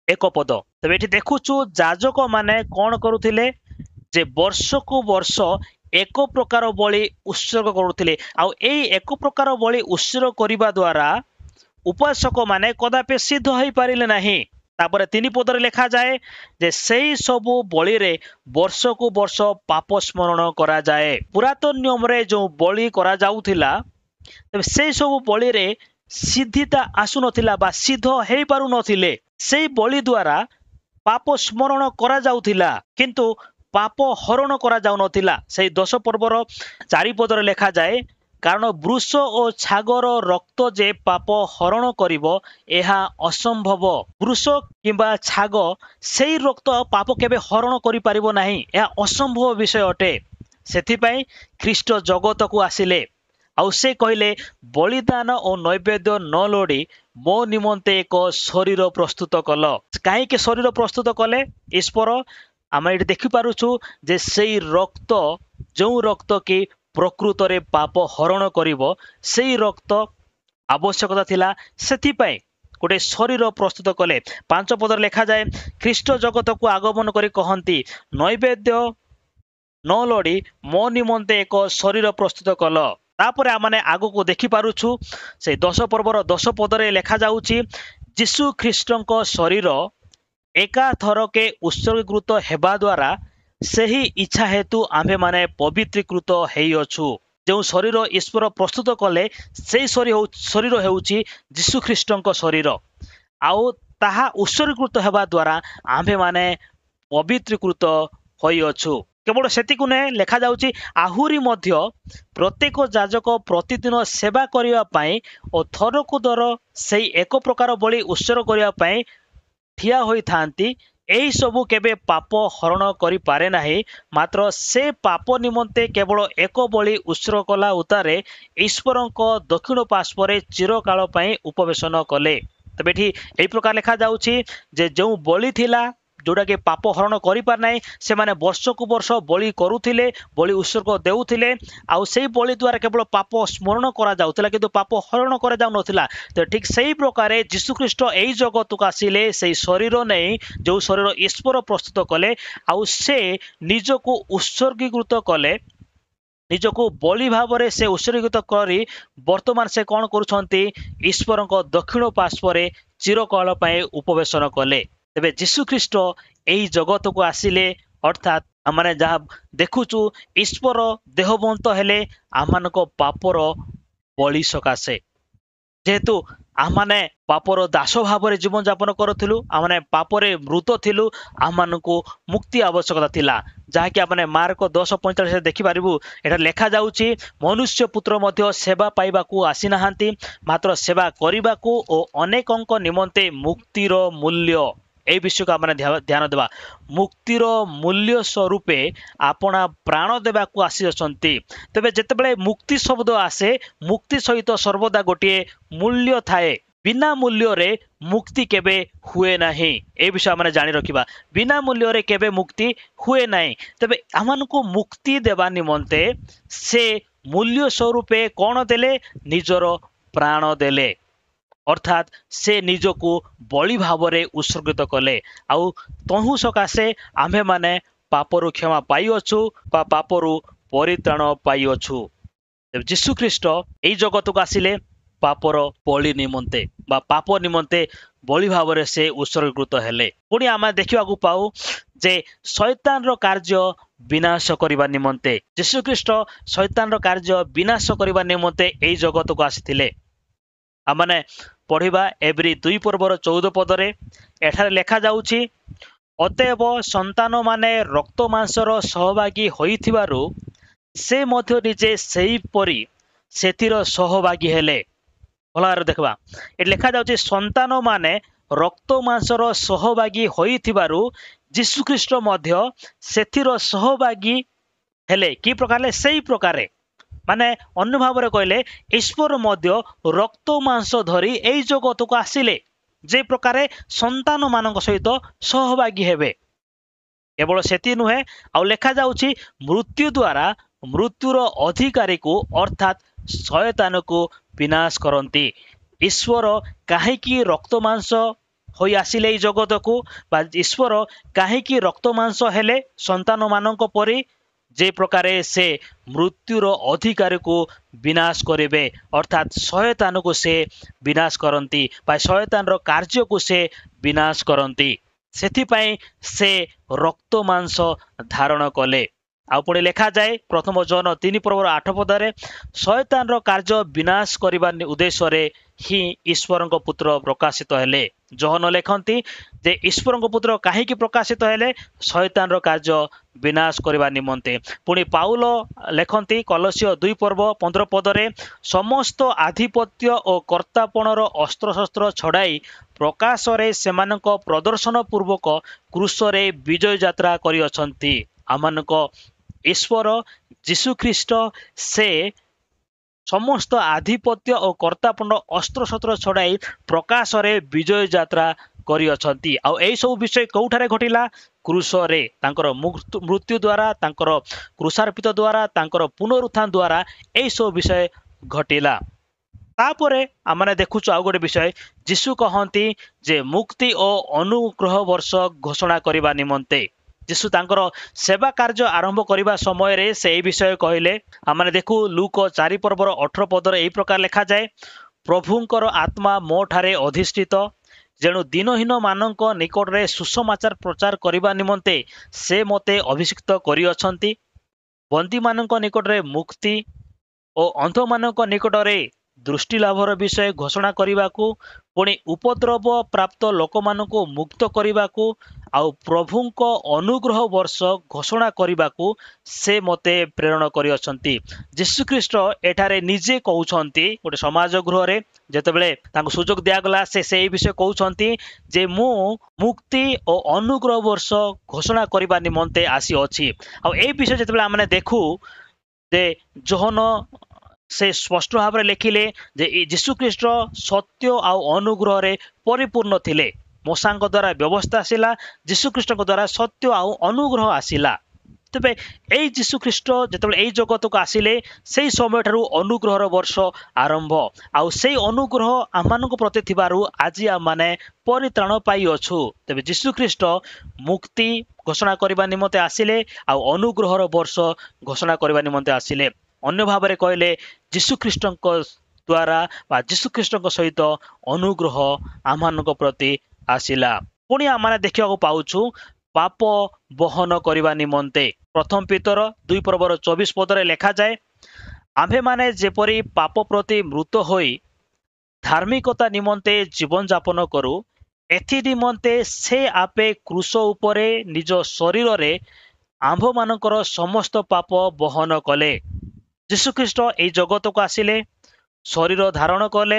एक पद। तबे ये देखुचु जाजक माने कौन करुथिले जे वर्ष को वर्ष एक प्रकार बलि उत्सर्ग करुथिले। आउ एई एक प्रकार बलि उत्सर्ग करने द्वारा उपासक माने कदापि सिद्ध हो पारिले नहीं। तापर 3 पदर लिखा जाए जे सेई सबु बलि रे वर्ष को वर्ष पाप स्मरण करा जाए। पुरातन नियम रे जो बलि करा जाउथिला तबे सेई सबु बलि रे सिद्धिता आसु नथिला बा सिद्ध हो पारु नथिले। सेई बलि द्वारा पाप स्मरण करा जाउथिला किंतु पाप हरण करा जाउ नथिला। सेई 10 पर्वर 4 पदर लिखा जाए कारण वृष और छागर रक्त जे पाप हरण करिवो एहा असंभव। वृष किंबा छाग सेई रक्त पाप केबे हरण करि पारिबो नाही, एहा असंभव विषय अटे। सेथिपाई ख्रीष्ट जगत को आसिले आउ से कहले बलिदान और नैवेद्य न लोड़ी मो निमंते एक शरीर प्रस्तुत कल। कहीं शरीर प्रस्तुत कले ईश्वर आम ये देखिपुछु जे सेई रक्त जो रक्त कि प्रकृत रे पाप हरण करिवो सेई रक्त आवश्यकता थिला। सेथिपाई गोटे शरीर प्रस्तुत कले। 5 पदर लिखा जाए ख्रीष्ट जगत को आगमन करी कहती नैवेद्य न लोड़ी मो निमंते एक शरीर प्रस्तुत कल। तापर आमने आगु को देखि पारुछु से 10 पर्वर 10 पदरे लिखा जाउची जीशु ख्रीष्टଙ୍କ शरीर एका थरके उत्सर्गीकृत हेबा द्वारा सही इच्छा हेतु आम्भे माने पवित्रीकृत हेई अछु। जो शरीर ईश्वर प्रस्तुत कले से शरीर हेउची जीशु ख्रीष्टଙ୍କ शरीर आउ ताहा उत्सर्गीकृत हेबा द्वारा आम्भे माने पवित्रीकृत होई अछु। केवल सेतिकु ने लिखा जाउची आहुरी मध्य प्रत्येक जाजक प्रतिदिन सेवा करिया पई और थरकु दर सेई एक प्रकार बलि उत्सर्ग करिया पई ठिया होई थांती। एही सबु केबे पाप हरण करि पारे नाही, मात्र से पाप निमंते केवल एक बलि उत्सर्ग कला उतारे ईश्वरଙ୍କ दक्षिण पार्श्वरे चिरकाल पई उपवेशन कले। तबे एठी एही प्रकार लिखा जाउची जे जो बलि थिला जोड़ा के पाप हरण करि पार नाही से माने वर्ष को वर्ष बलि करुथिले बलि उत्सर्ग देउथिले आउ सेही बलि द्वारा केवल पाप स्मरण करा जाउथिला किंतु पाप हरण करा जाउ नथिला। तो ठीक सेही प्रकार जीशु ख्रीष्ट एही जगत को आसिले सेही शरीर नै जो शरीर ईश्वर प्रस्तुत कले आउ से निज को उत्सर्गीकृत कले निज को बलि भाव में से उत्सर्गीकृत करी वर्तमान से कौन करुछंती ईश्वरଙ୍କ दक्षिण पार्श्वरे चिरकाल पई उपवेशन कले। तेबे जीशु ख्रीष्ट एही जगत को आसिले अर्थात आमने जहाँ देखुचु ईश्वर देहबंत हेले आमानक पापर बलि सकाशे जेहेतु आमने पापर दास भाव में जीवन यापन करूँ आमने पापरे मृत थिलु आमानकु मुक्ति आवश्यकता थिला जहाँकि आमने मार्क 10:45 देखिपारिबु। एटा लेखा जाउची मनुष्य पुत्र मध्य सेवा पाइबाकू आसी नाहांती मात्र सेवा करिबाकू ओ अनेकंक निमंते मुक्तिर मूल्य ए विषय को आमने ध्यान देवा। मुक्तिर मूल्य स्वरूपे आपना प्राण देवा को आसी अछंती। तबे जेतेबेले मुक्ति शब्द आसे मुक्ति सहित सर्वदा गोटे मूल्य थाए। बिना मूल्य रे मुक्ति केबे हुए नाही ए विषय आमने जानि रखिबा। बिना मूल्य रे केबे मुक्ति हुए नाही। तबे आमानकु मुक्ति देवा निमंते से मूल्य स्वरूपे कोन देले निजर प्राण देले अर्थात से निजको बलि भाव में उत्सर्गित कले आउ तहु सकाशे आम्भे माने पापरु क्षमा पाई अछु बा पापरु परित्राण पाई अछु। जीशु ख्रीष्ट एई जगत को आसिले पापर बलि निमंते बा पाप निमंते बलि भाव में से उत्सर्गीकृत हेले। पुणी आम देखा पाऊ जे शैतान रो कार्य विनाश करने निमंते जीशु ख्रीष्ट शैतान रो कार्य विनाश करने निमंते एई जगत को आसिथिले। आमने पढ़िबा एवरी 2 पर्वर 14 पदरे एठारे लेखा जाउची अतएव संतान माने रक्त मांसर सहभागी होइथिबारु से मध्य निजे सेही परी सेतिर सहभागी हेले ଭଲ ଭାବରେ ଦେଖିବା ଏଠି ଲେଖା ଯାଉଛି ସନ୍ତାନ ମାନେ ରକ୍ତ ମାଂସର ସହଭାଗୀ ହୋଇଥିବାରୁ ଯୀଶୁଖ୍ରୀଷ୍ଟ ମଧ୍ୟ ସେଥିର ସହଭାଗୀ ହେଲେ କି ପ୍ରକାର ହେଲେ ସେଇ ପ୍ରକାରେ ମାନେ ଅନ୍ୟ ଭାବରେ କହିଲେ ଈଶ୍ୱର ମଧ୍ୟ ରକ୍ତ ମାଂସ ଧରି ଏଇ ଜଗତକୁ ଆସିଲେ ଯେ ପ୍ରକାରେ ସନ୍ତାନ ମାନଙ୍କ ସହିତ ସହଭାଗୀ ହେବେ କେବଳ ସେତି ନୁହେଁ ଆଉ ଲେଖା ଯାଉଛି ମୃତ୍ୟୁ ଦ୍ୱାରା ମୃତ୍ୟୁର ଅଧିକାରୀକୁ ଅର୍ଥାତ୍ ଶୟତାନକୁ ବିନାଶ କରନ୍ତି ଈଶ୍ୱର କାହିଁକି ରକ୍ତ ମାଂସ ହୋଇ ଆସିଲେ ଏଇ ଜଗତକୁ ବା ଈଶ୍ୱର କାହିଁକି ରକ୍ତ ମାଂସ ହେଲେ ସନ୍ତାନ ମାନଙ୍କ ପରି ଯେ ପ୍ରକାରେ ସେ ମୃତ୍ୟୁର ଅଧିକାରୀକୁ ବିନାଶ କରିବେ ଅର୍ଥାତ୍ ଶୟତାନକୁ ସେ ବିନାଶ କରନ୍ତି ବା ଶୟତାନର କାର୍ଯ୍ୟକୁ ସେ ବିନାଶ କରନ୍ତି ସେଥିପାଇଁ ସେ ରକ୍ତ ମାଂସ ଧାରଣ କଲେ ଆଉ ପୁଣି ଲେଖାଯାଏ ପ୍ରଥମ ଜନ 3:8 ଶୟତାନର କାର୍ଯ୍ୟ ବିନାଶ କରିବା ଉଦ୍ଦେଶ୍ୟରେ ହିଁ ଈଶ୍ୱରଙ୍କ ପୁତ୍ର ପ୍ରକାଶିତ ହେଲେ ଜହନ ଲେଖନ୍ତି ଯେ ଈଶ୍ୱରଙ୍କ ପୁତ୍ର କାହିଁକି ପ୍ରକାଶିତ ହେଲେ ଶୟତାନର କାର୍ଯ୍ୟ ବିନାଶ କରିବା ନିମନ୍ତେ ପୁଣି ପାଉଲ ଲେଖନ୍ତି କଲସିୟ 2:15 ସମସ୍ତ ଆଧିପତ୍ୟ ଓ କର୍ତ୍ତାପଣର ଅସ୍ତ୍ରଶସ୍ତ୍ର ଛଡାଇ ପ୍ରକାଶରେ ସେମାନଙ୍କ ପ୍ରଦର୍ଶନ ପୂର୍ବକ କ୍ରୁଶରେ ବିଜୟ ଯାତ୍ରା କରିଅଛନ୍ତି ଆମମାନଙ୍କ ଈଶ୍ୱର ଯୀଶୁଖ୍ରୀଷ୍ଟ ସେ ସମସ୍ତ ଆଧିପତ୍ୟ ଓ କର୍ତ୍ତାପଣ ଅସ୍ତ୍ରଶସ୍ତ୍ର ଛଡାଇ ପ୍ରକାଶରେ ବିଜୟ ଯାତ୍ରା କରିଅଛନ୍ତି ଆଉ ଏଇ ସବୁ ବିଷୟ କୋଉଠାରେ ଘଟିଲା କ୍ରୁଶରେ ତାଙ୍କର ମୃତ୍ୟୁ ଦ୍ୱାରା ତାଙ୍କର କ୍ରୁଶାର୍ପିତ ଦ୍ୱାରା ତାଙ୍କର ପୁନରୁତ୍ଥାନ ଦ୍ୱାରା ଏଇ ସବୁ ବିଷୟ ଘଟିଲା ତାପରେ ଆମେ ଦେଖୁଛୁ ଆଉ ଗୋଟେ ବିଷୟ ଯୀଶୁ କହନ୍ତି ଯେ ମୁକ୍ତି ଓ ଅନୁଗ୍ରହ ବର୍ଷ ଘୋଷଣା କରିବା ନିମନ୍ତେ ଯୀଶୁ ତାଙ୍କର ସେବା କାର୍ଯ୍ୟ ଆରମ୍ଭ କରିବା ସମୟରେ ସେ ଏହି ବିଷୟ କହିଲେ ଆମେ ଦେଖୁ ଲୁକ 4:18 ଏହି ପ୍ରକାର ଲେଖାଯାଏ ପ୍ରଭୁଙ୍କର ଆତ୍ମା ମୋ ଠାରେ ଅଧିଷ୍ଠିତ ଯେଣୁ ଦିନହୀନ ମାନଙ୍କ ନିକଟରେ ସୁସମାଚାର ପ୍ରଚାର କରିବା ନିମନ୍ତେ ସେ ମୋତେ ଅଭିଷିକ୍ତ କରିଅଛନ୍ତି ବନ୍ଦୀମାନଙ୍କ ନିକଟରେ ମୁକ୍ତି ଓ ଅନ୍ଧମାନଙ୍କ ନିକଟରେ ଦୃଷ୍ଟି ଲାଭର ବିଷୟ ଘୋଷଣା କରିବାକୁ ପୁଣି ଉପଦ୍ରବ ପ୍ରାପ୍ତ ଲୋକମାନଙ୍କୁ ମୁକ୍ତ କରିବାକୁ ଆଉ ପ୍ରଭୁଙ୍କ ଅନୁଗ୍ରହ ବର୍ଷ ଘୋଷଣା କରିବାକୁ ସେ ମୋତେ ପ୍ରେରଣ କରିଅଛନ୍ତି ଯୀଶୁଖ୍ରୀଷ୍ଟ ଏଠାରେ ନିଜେ କହୁଛନ୍ତି ଗୋଟେ ସମାଜ ଗୃହରେ ଯେତେବେଳେ ତାଙ୍କୁ ସୁଯୋଗ ଦିଆଗଲା ସେ ସେଇ ବିଷୟ କହୁଛନ୍ତି ଯେ ମୁଁ ମୁକ୍ତି ଓ ଅନୁଗ୍ରହ ବର୍ଷ ଘୋଷଣା କରିବା ନିମନ୍ତେ ଆସିଅଛି ଆଉ ଏଇ ବିଷୟ ଯେତେବେଳେ ଆମେ ଦେଖୁ ଯେ ଜୋହନ ସେ ସ୍ପଷ୍ଟ ଭାବରେ ଲେଖିଲେ ଯେ ଯୀଶୁଖ୍ରୀଷ୍ଟ ସତ୍ୟ ଆଉ ଅନୁଗ୍ରହରେ ପରିପୂର୍ଣ୍ଣ ଥିଲେ ମୋଶାଙ୍କ ଦ୍ୱାରା ବ୍ୟବସ୍ଥା ଆସିଲା ଯୀଶୁଖ୍ରୀଷ୍ଟଙ୍କ ଦ୍ୱାରା ସତ୍ୟ ଆଉ ଅନୁଗ୍ରହ ଆସିଲା ତେବେ ଏଇ ଯୀଶୁଖ୍ରୀଷ୍ଟ ଯେତେବେଳେ ଏଇ ଜଗତକୁ ଆସିଲେ ସେଇ ସମୟଠାରୁ ଅନୁଗ୍ରହର ବର୍ଷ ଆରମ୍ଭ ଆଉ ସେଇ ଅନୁଗ୍ରହ ଆମମାନଙ୍କ ପ୍ରତି ଥିବାରୁ ଆଜି ଆମମାନେ ପରିତ୍ରାଣ ପାଇଅଛୁ ତେବେ ଯୀଶୁଖ୍ରୀଷ୍ଟ ମୁକ୍ତି ଘୋଷଣା କରିବା ନିମନ୍ତେ ଆସିଲେ ଆଉ ଅନୁଗ୍ରହର ବର୍ଷ ଘୋଷଣା କରିବା ନିମନ୍ତେ ଆସିଲେ ଅନ୍ୟ ଭାବରେ କହିଲେ ଯୀଶୁଖ୍ରୀଷ୍ଟଙ୍କ ଦ୍ୱାରା ବା ଯୀଶୁଖ୍ରୀଷ୍ଟଙ୍କ ସହିତ ଅନୁଗ୍ରହ ଆମମାନଙ୍କ ପ୍ରତି ଆସିଲା ପୁଣି ଆମେ ଦେଖିବାକୁ ପାଉଛୁ ପାପ ବହନ କରିବା ନିମନ୍ତେ ପ୍ରଥମ ପିତର 2:24 ଲେଖାଯାଏ ଆମ୍ଭେମାନେ ଯେପରି ପାପ ପ୍ରତି ମୃତ ହୋଇ ଧାର୍ମିକତା ନିମନ୍ତେ ଜୀବନ ଯାପନ କରୁ ଏଥି ନିମନ୍ତେ ସେ ଆପେ କ୍ରୁଶ ଉପରେ ନିଜ ଶରୀରରେ ଆମ୍ଭମାନଙ୍କର ସମସ୍ତ ପାପ ବହନ କଲେ ଯୀଶୁଖ୍ରୀଷ୍ଟ ଏଇ ଜଗତକୁ ଆସିଲେ ଶରୀର ଧାରଣ କଲେ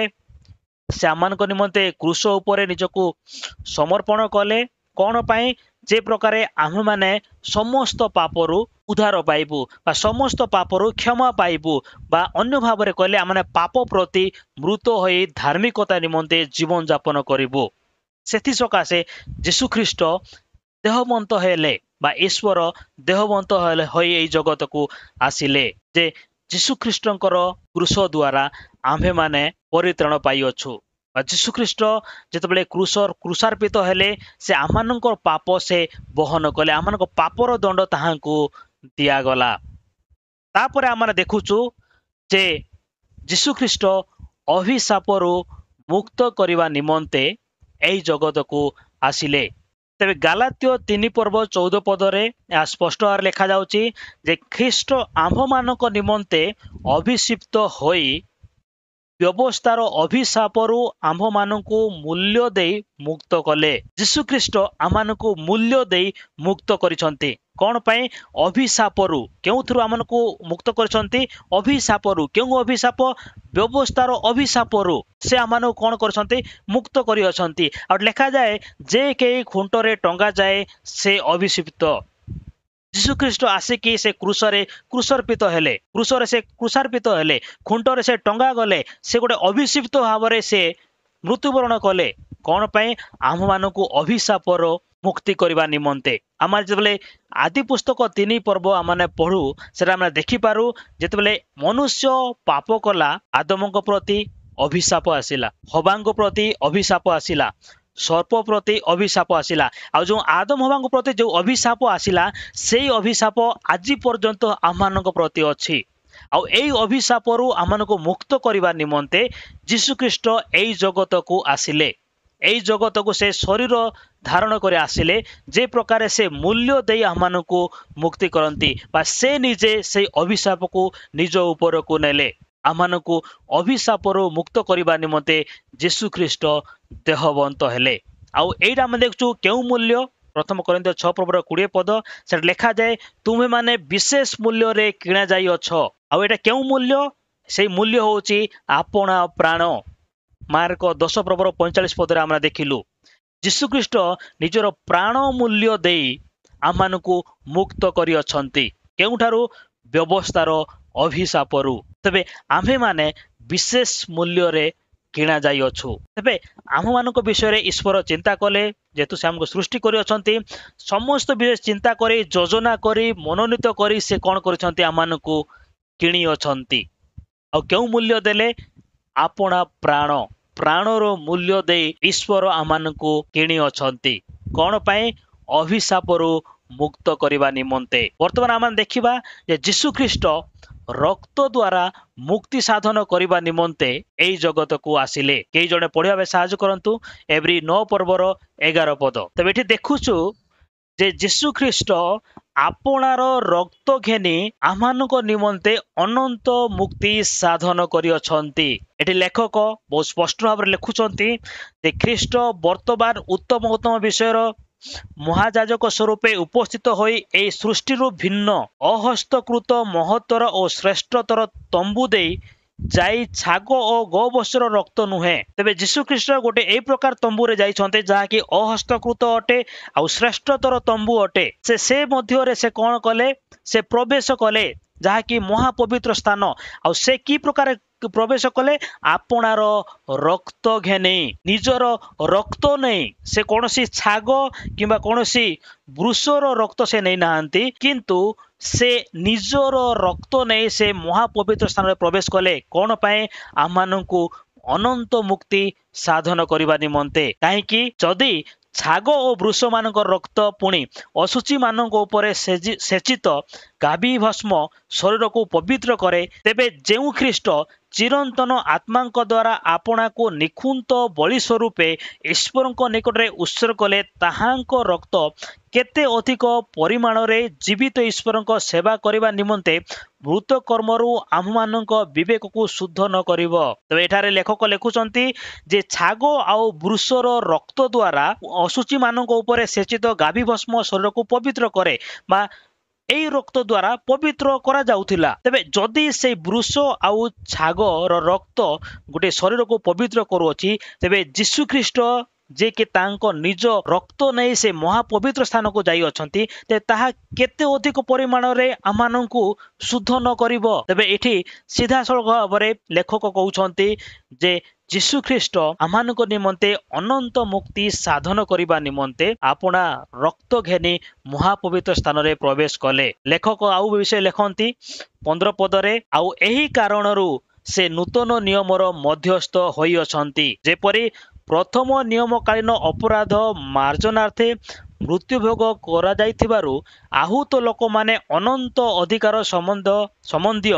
ସେ ଆମମାନଙ୍କ ନିମନ୍ତେ କ୍ରୁଶ ଉପରେ ନିଜକୁ ସମର୍ପଣ କଲେ କଣ ପାଇଁ ଯେ ପ୍ରକାରେ ଆମ୍ଭେମାନେ ସମସ୍ତ ପାପରୁ ଉଦ୍ଧାର ପାଇବୁ ବା ସମସ୍ତ ପାପରୁ କ୍ଷମା ପାଇବୁ ବା ଅନ୍ୟ ଭାବରେ କହିଲେ ଆମେ ପାପ ପ୍ରତି ମୃତ ହୋଇ ଧାର୍ମିକତା ନିମନ୍ତେ ଜୀବନ ଯାପନ କରିବୁ ସେଥିସକାଶେ ଯୀଶୁଖ୍ରୀଷ୍ଟ ଦେହବନ୍ତ ହେଲେ ବା ଈଶ୍ୱର ଦେହବନ୍ତ ହୋଇ ଏଇ ଜଗତକୁ ଆସିଲେ ଯେ ଯୀଶୁଖ୍ରୀଷ୍ଟଙ୍କର କ୍ରୁଶ ଦ୍ୱାରା ଆମ୍ଭେମାନେ ପରିତ୍ରାଣ ପାଇଅଛୁ ବା ଯୀଶୁଖ୍ରୀଷ୍ଟ ଯେତେବେଳେ କ୍ରୁଶାର୍ପିତ ହେଲେ ସେ ଆମମାନଙ୍କ ପାପ ସେ ବହନ କଲେ ଆମମାନଙ୍କ ପାପର ଦଣ୍ଡ ତାହାଙ୍କୁ ଦିଆଗଲା ତାପରେ ଆମେ ଦେଖୁଛୁ ଯେ ଯୀଶୁଖ୍ରୀଷ୍ଟ ଅଭିଶାପରୁ ମୁକ୍ତ କରିବା ନିମନ୍ତେ ଏହି ଜଗତକୁ ଆସିଲେ ତେବେ ଗାଲାତ୍ୟ 3:14 ଏହା ସ୍ପଷ୍ଟ ଭାବରେ ଲେଖାଯାଉଛି ଯେ ଖ୍ରୀଷ୍ଟ ଆମ୍ଭମାନଙ୍କ ନିମନ୍ତେ ଅଭିଷିକ୍ତ ହୋଇ ବ୍ୟବସ୍ଥାର ଅଭିଶାପରୁ ଆମ୍ଭମାନଙ୍କୁ ମୂଲ୍ୟ ଦେଇ ମୁକ୍ତ କଲେ ଯୀଶୁଖ୍ରୀଷ୍ଟ ଆମମାନଙ୍କୁ ମୂଲ୍ୟ ଦେଇ ମୁକ୍ତ କରିଛନ୍ତି कौन पाई अभिशापरू केउथुरु आमनको मुक्त करछंती अभिशापरू केउ अभिशाप व्यवस्थार अभिशापरू से आमनको कौन करछंती मुक्त करि अछंती आ लिखा जाए जे के खुंटरे टंगा जाए से अभिषिप्त जीशुख्रीष्ट आसिकी से क्रूसरे क्रूसर्पित हेले क्रूसरे से क्रूसार्पित हेले खुंटरे से टंगा गले से गोटे अभिषिप्त भावरे से मृत्युवरण कले कौन पाई आम मानकु अभिशापर मुक्ति करबा निमंते आम जिते आदि पुस्तक 3 पर्व आमने पढ़ू से देखिपारू जिते मनुष्य पाप कला आदम प्रति अभिशाप आसिला हवांग प्रति अभिशाप आसिला सर्प प्रति अभिशाप आसिला आ जो आदम हवांग प्रति जो अभिशाप आसिला से अभिशाप आज पर्यंत आम प्रति अच्छी आउ एई अभिशापरू आमनको मुक्त करबा निमंते जीशुख्रीष्ट एई जगत को आसिले एई जगत को से शरीर धारण करे आसिले जे प्रकार से मूल्य दे आमनको मुक्ति करंती बा से निजे से अभिशाप को निज ऊपर को नेले आमनको अभिशापरू मुक्त करबा निमंते जीशुख्रीष्ट देहवंत हेले आउ एइटा हम देखछु केउ मूल्य प्रथम कोरिन्थियो 6 पर्वर 20 पद से लिखा जाए तुम्हें माने विशेष मूल्य रे किणा जाई अछ आउ एटा केउ मूल्य से मूल्य होची आपणा प्राण मार्क 10 पर्वर 45 पद रे हमरा देखिलु जीशुख्रीष्ट निजर प्राण मूल्य देई आमानकु मुक्त करि अछंती केउठारु व्यवस्थार अभिशापरू तबे आम्हे माने विशेष मूल्य रे किणा जाई अछु तबे आम मानक विषय ईश्वर चिंता कले जेतु से हमको सृष्टि करि अछंती समस्त विषय चिंता करी योजना करी मनोनीत करी से कौन करछंती आमानकु किणी अछंती आ केउ मूल्य देले आपणा प्राण प्राणर मूल्य दे ईश्वर आमानकु किणी अछंती कौन पाए अभिशापरू मुक्त करबा निमंते वर्तमान आमान देखिबा जे जीशुख्रीष्ट रक्त द्वारा मुक्ति साधन करबा निमंते एई जगत को आसिले कई जने पढ़िया साहाय्य करंतु एवरी 9 पर्वर 11 पद तबे एठी देखुछु जे जीशुख्रीष्ट आपणार रक्त घेनी आमानक निमंते अनंत मुक्ति साधन करि अछंती एठी लेखक बहुत स्पष्ट भाव लिखुचंती जे ख्रीष्ट वर्तमान उत्तम उत्तम विषयर महाजाजक स्वरूपे उपस्थित होई ए सृष्टि भिन्न अहस्तकृत महत्तर और श्रेष्ठतर तंबू दे जाई छाग और गौबस्तर रक्त नुहे तेबे जीशुख्रीष्ट गोटे ए प्रकार तंबू रे जाइछन्ते जहा कि अहस्तकृत अटे आ श्रेष्ठतर तंबू अटे से मध्य रे से कोन कले से प्रवेश कले जहा कि महापवित्र स्थान आ से की प्रकार प्रवेश कले आपणार रक्त घेने निजर रक्त नहीं से कौनसी छाग किंबा कौनसी वृषर रक्त से नहीं नाहंती किंतु से निजर रक्त नहीं से महापवित्र स्थान में प्रवेश कले कौन पाए आमानंकु अनंत मुक्ति साधन करबा निमंते काहेकि जदि छाग और वृष मान रक्त पुणी अशुचि मान सेचित गाभी भस्म शरीर को पवित्र करे तेबे जेउ ख्रीष्ट चिरंतन आत्मा द्वारा आपना को निखुंत बलि स्वरूपे ईश्वर निकट में उत्सर्ग कले ताहांक रक्त केते अधिक परिमाण रे जीवित ईश्वर सेवा करबा निमंते मृत कर्मरु आम मानक विवेक को शुद्ध न करिव तबे एठारे लेखक लिखुचंती जे छाग आउ वृषर रक्त द्वारा अशुचि मानक ऊपर सेचित गाभी भस्म शरीर को पवित्र करे बा एई रक्त द्वारा पवित्र करा जाउथिला तबे जदि से वृष आउ छाग रक्त गोटे शरीर को पवित्र करूची तबे जीशु ख्रीष्ट जे कि तांको निज रक्त नहीं से महापवित्र स्थान को जाई अछंती ते ताहा केते अधिक परिमाण रे आमानंकु शुद्ध न करिवो तबे एठी सीधा सळख भाबरे लेखक कहउछंती जे जीशु ख्रीष्ट आमानक निमंते अनंत मुक्ति साधन करबा निमंते आपना रक्त घेनी महापवित्र स्थान रे प्रवेश कले लेखक आउ विषय लेखंती 15 पदरे आउ एही कारणरू से नूतन नियमर मध्यस्थ होई अछंती जेपरि प्रथम नियमकालीन अपराध मार्जनार्थे मृत्युभोग करा जाइथिबारु आहूत लोक माने अनंत अधिकार संबंधी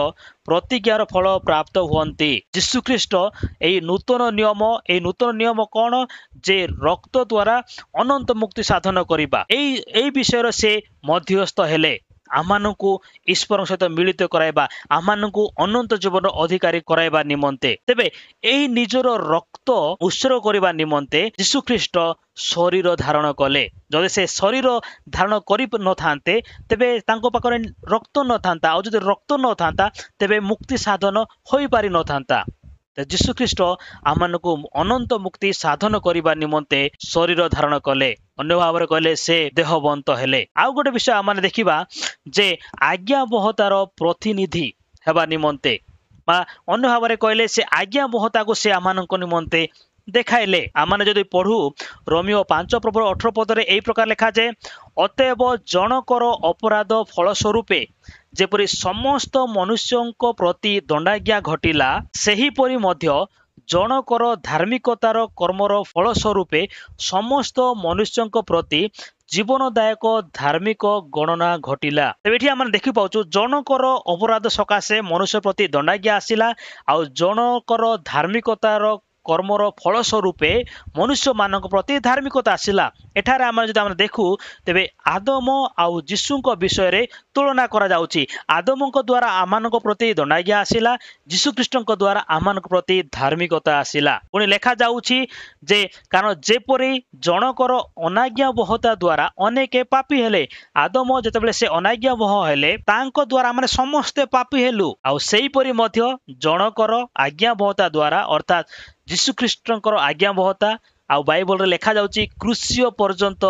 प्रतिज्ञार फल प्राप्त हुअन्ति जीशु ख्रीष्ट एई नूतन नियम कौन जे रक्त द्वारा अनंत मुक्ति साधन करिबा एई विषय से मध्यस्थ हेले ଆମମାନଙ୍କୁ ଈଶ୍ୱରଙ୍କ ସହିତ ମିଳିତ କରାଇବା, ଆମମାନଙ୍କୁ ଅନନ୍ତ ଜୀବନର ଅଧିକାରୀ କରାଇବା ନିମନ୍ତେ। ତେବେ ଏହି ନିଜର ରକ୍ତ ଉତ୍ସର୍ଗ କରିବା ନିମନ୍ତେ ଯୀଶୁଖ୍ରୀଷ୍ଟ ଶରୀର ଧାରଣ କଲେ। ଯଦି ସେ ଶରୀର ଧାରଣ କରି ନଥାନ୍ତେ ତେବେ ତାଙ୍କ ପାଖରେ ରକ୍ତ ନଥାନ୍ତା, ଆଉ ଯଦି ରକ୍ତ ନଥାନ୍ତା ତେବେ ମୁକ୍ତି ସାଧନ ହୋଇପାରି ନଥାନ୍ତା। ଯୀଶୁଖ୍ରୀଷ୍ଟ ଆମମାନଙ୍କୁ ଅନନ୍ତ ମୁକ୍ତି ସାଧନ କରିବା ନିମନ୍ତେ ଶରୀର ଧାରଣ କଲେ, ଅନ୍ୟ ଭାବରେ କହିଲେ ସେ ଦେହବନ୍ତ ହେଲେ। ଆଉ ଗୋଟେ ବିଷୟ ଆମେ ଦେଖିବା ଯେ ଆଜ୍ଞାବହତାର ପ୍ରତିନିଧି ହେବା ନିମନ୍ତେ ବା ଅନ୍ୟ ଭାବରେ କହିଲେ ସେ ଆଜ୍ଞାବହତାକୁ ସେ ଆମମାନଙ୍କ ନିମନ୍ତେ ଦେଖାଇଲେ। ଆମେ ଯଦି ପଢୁ ରୋମିଓ 5:18 ଏହି ପ୍ରକାର ଲେଖାଯାଏ, ଅତଏବ ଜଣକର ଅପରାଧ ଫଳସ୍ୱରୂପେ ଯେପରି ସମସ୍ତ ମନୁଷ୍ୟଙ୍କ ପ୍ରତି ଦଣ୍ଡାଜ୍ଞା ଘଟିଲା, ସେହିପରି ମଧ୍ୟ ଜଣକର ଧାର୍ମିକତାର କର୍ମର ଫଳସ୍ୱରୂପେ ସମସ୍ତ ମନୁଷ୍ୟଙ୍କ ପ୍ରତି ଜୀବନଦାୟକ ଧାର୍ମିକ ଗଣନା ଘଟିଲା। ତେବେ ଏଠି ଆମେ ଦେଖିପାଉଛୁ ଜଣକର ଅପରାଧ ସକାଶେ ମନୁଷ୍ୟ ପ୍ରତି ଦଣ୍ଡାଜ୍ଞା ଆସିଲା, ଆଉ ଜଣକର ଧାର୍ମିକତାର କର୍ମର ଫଳସ୍ୱରୂପେ ମନୁଷ୍ୟମାନଙ୍କ ପ୍ରତି ଧାର୍ମିକତା ଆସିଲା। ଏଠାରେ ଆମେ ଯଦି ଆମେ ଦେଖୁ ତେବେ ଆଦମ ଆଉ ଯୀଶୁଙ୍କ ବିଷୟରେ ତୁଳନା କରାଯାଉଛି। ଆଦମଙ୍କ ଦ୍ୱାରା ଆମମାନଙ୍କ ପ୍ରତି ଦଣ୍ଡାଜ୍ଞା ଆସିଲା, ଯୀଶୁଖ୍ରୀଷ୍ଟଙ୍କ ଦ୍ୱାରା ଆମମାନଙ୍କ ପ୍ରତି ଧାର୍ମିକତା ଆସିଲା। ପୁଣି ଲେଖାଯାଉଛି ଯେ କାରଣ ଯେପରି ଜଣକର ଅନାଜ୍ଞାବହତା ଦ୍ୱାରା ଅନେକ ପାପୀ ହେଲେ, ଆଦମ ଯେତେବେଳେ ସେ ଅନାଜ୍ଞାବହ ହେଲେ ତାଙ୍କ ଦ୍ୱାରା ଆମେ ସମସ୍ତେ ପାପୀ ହେଲୁ, ଆଉ ସେହିପରି ମଧ୍ୟ ଜଣକର ଆଜ୍ଞାବହତା ଦ୍ୱାରା ଅର୍ଥାତ୍ ଯୀଶୁଖ୍ରୀଷ୍ଟଙ୍କର ଆଜ୍ଞାବହତା, ଆଉ ବାଇବଲରେ ଲେଖାଯାଉଛି କ୍ରୁଶିୟ ପର୍ଯ୍ୟନ୍ତ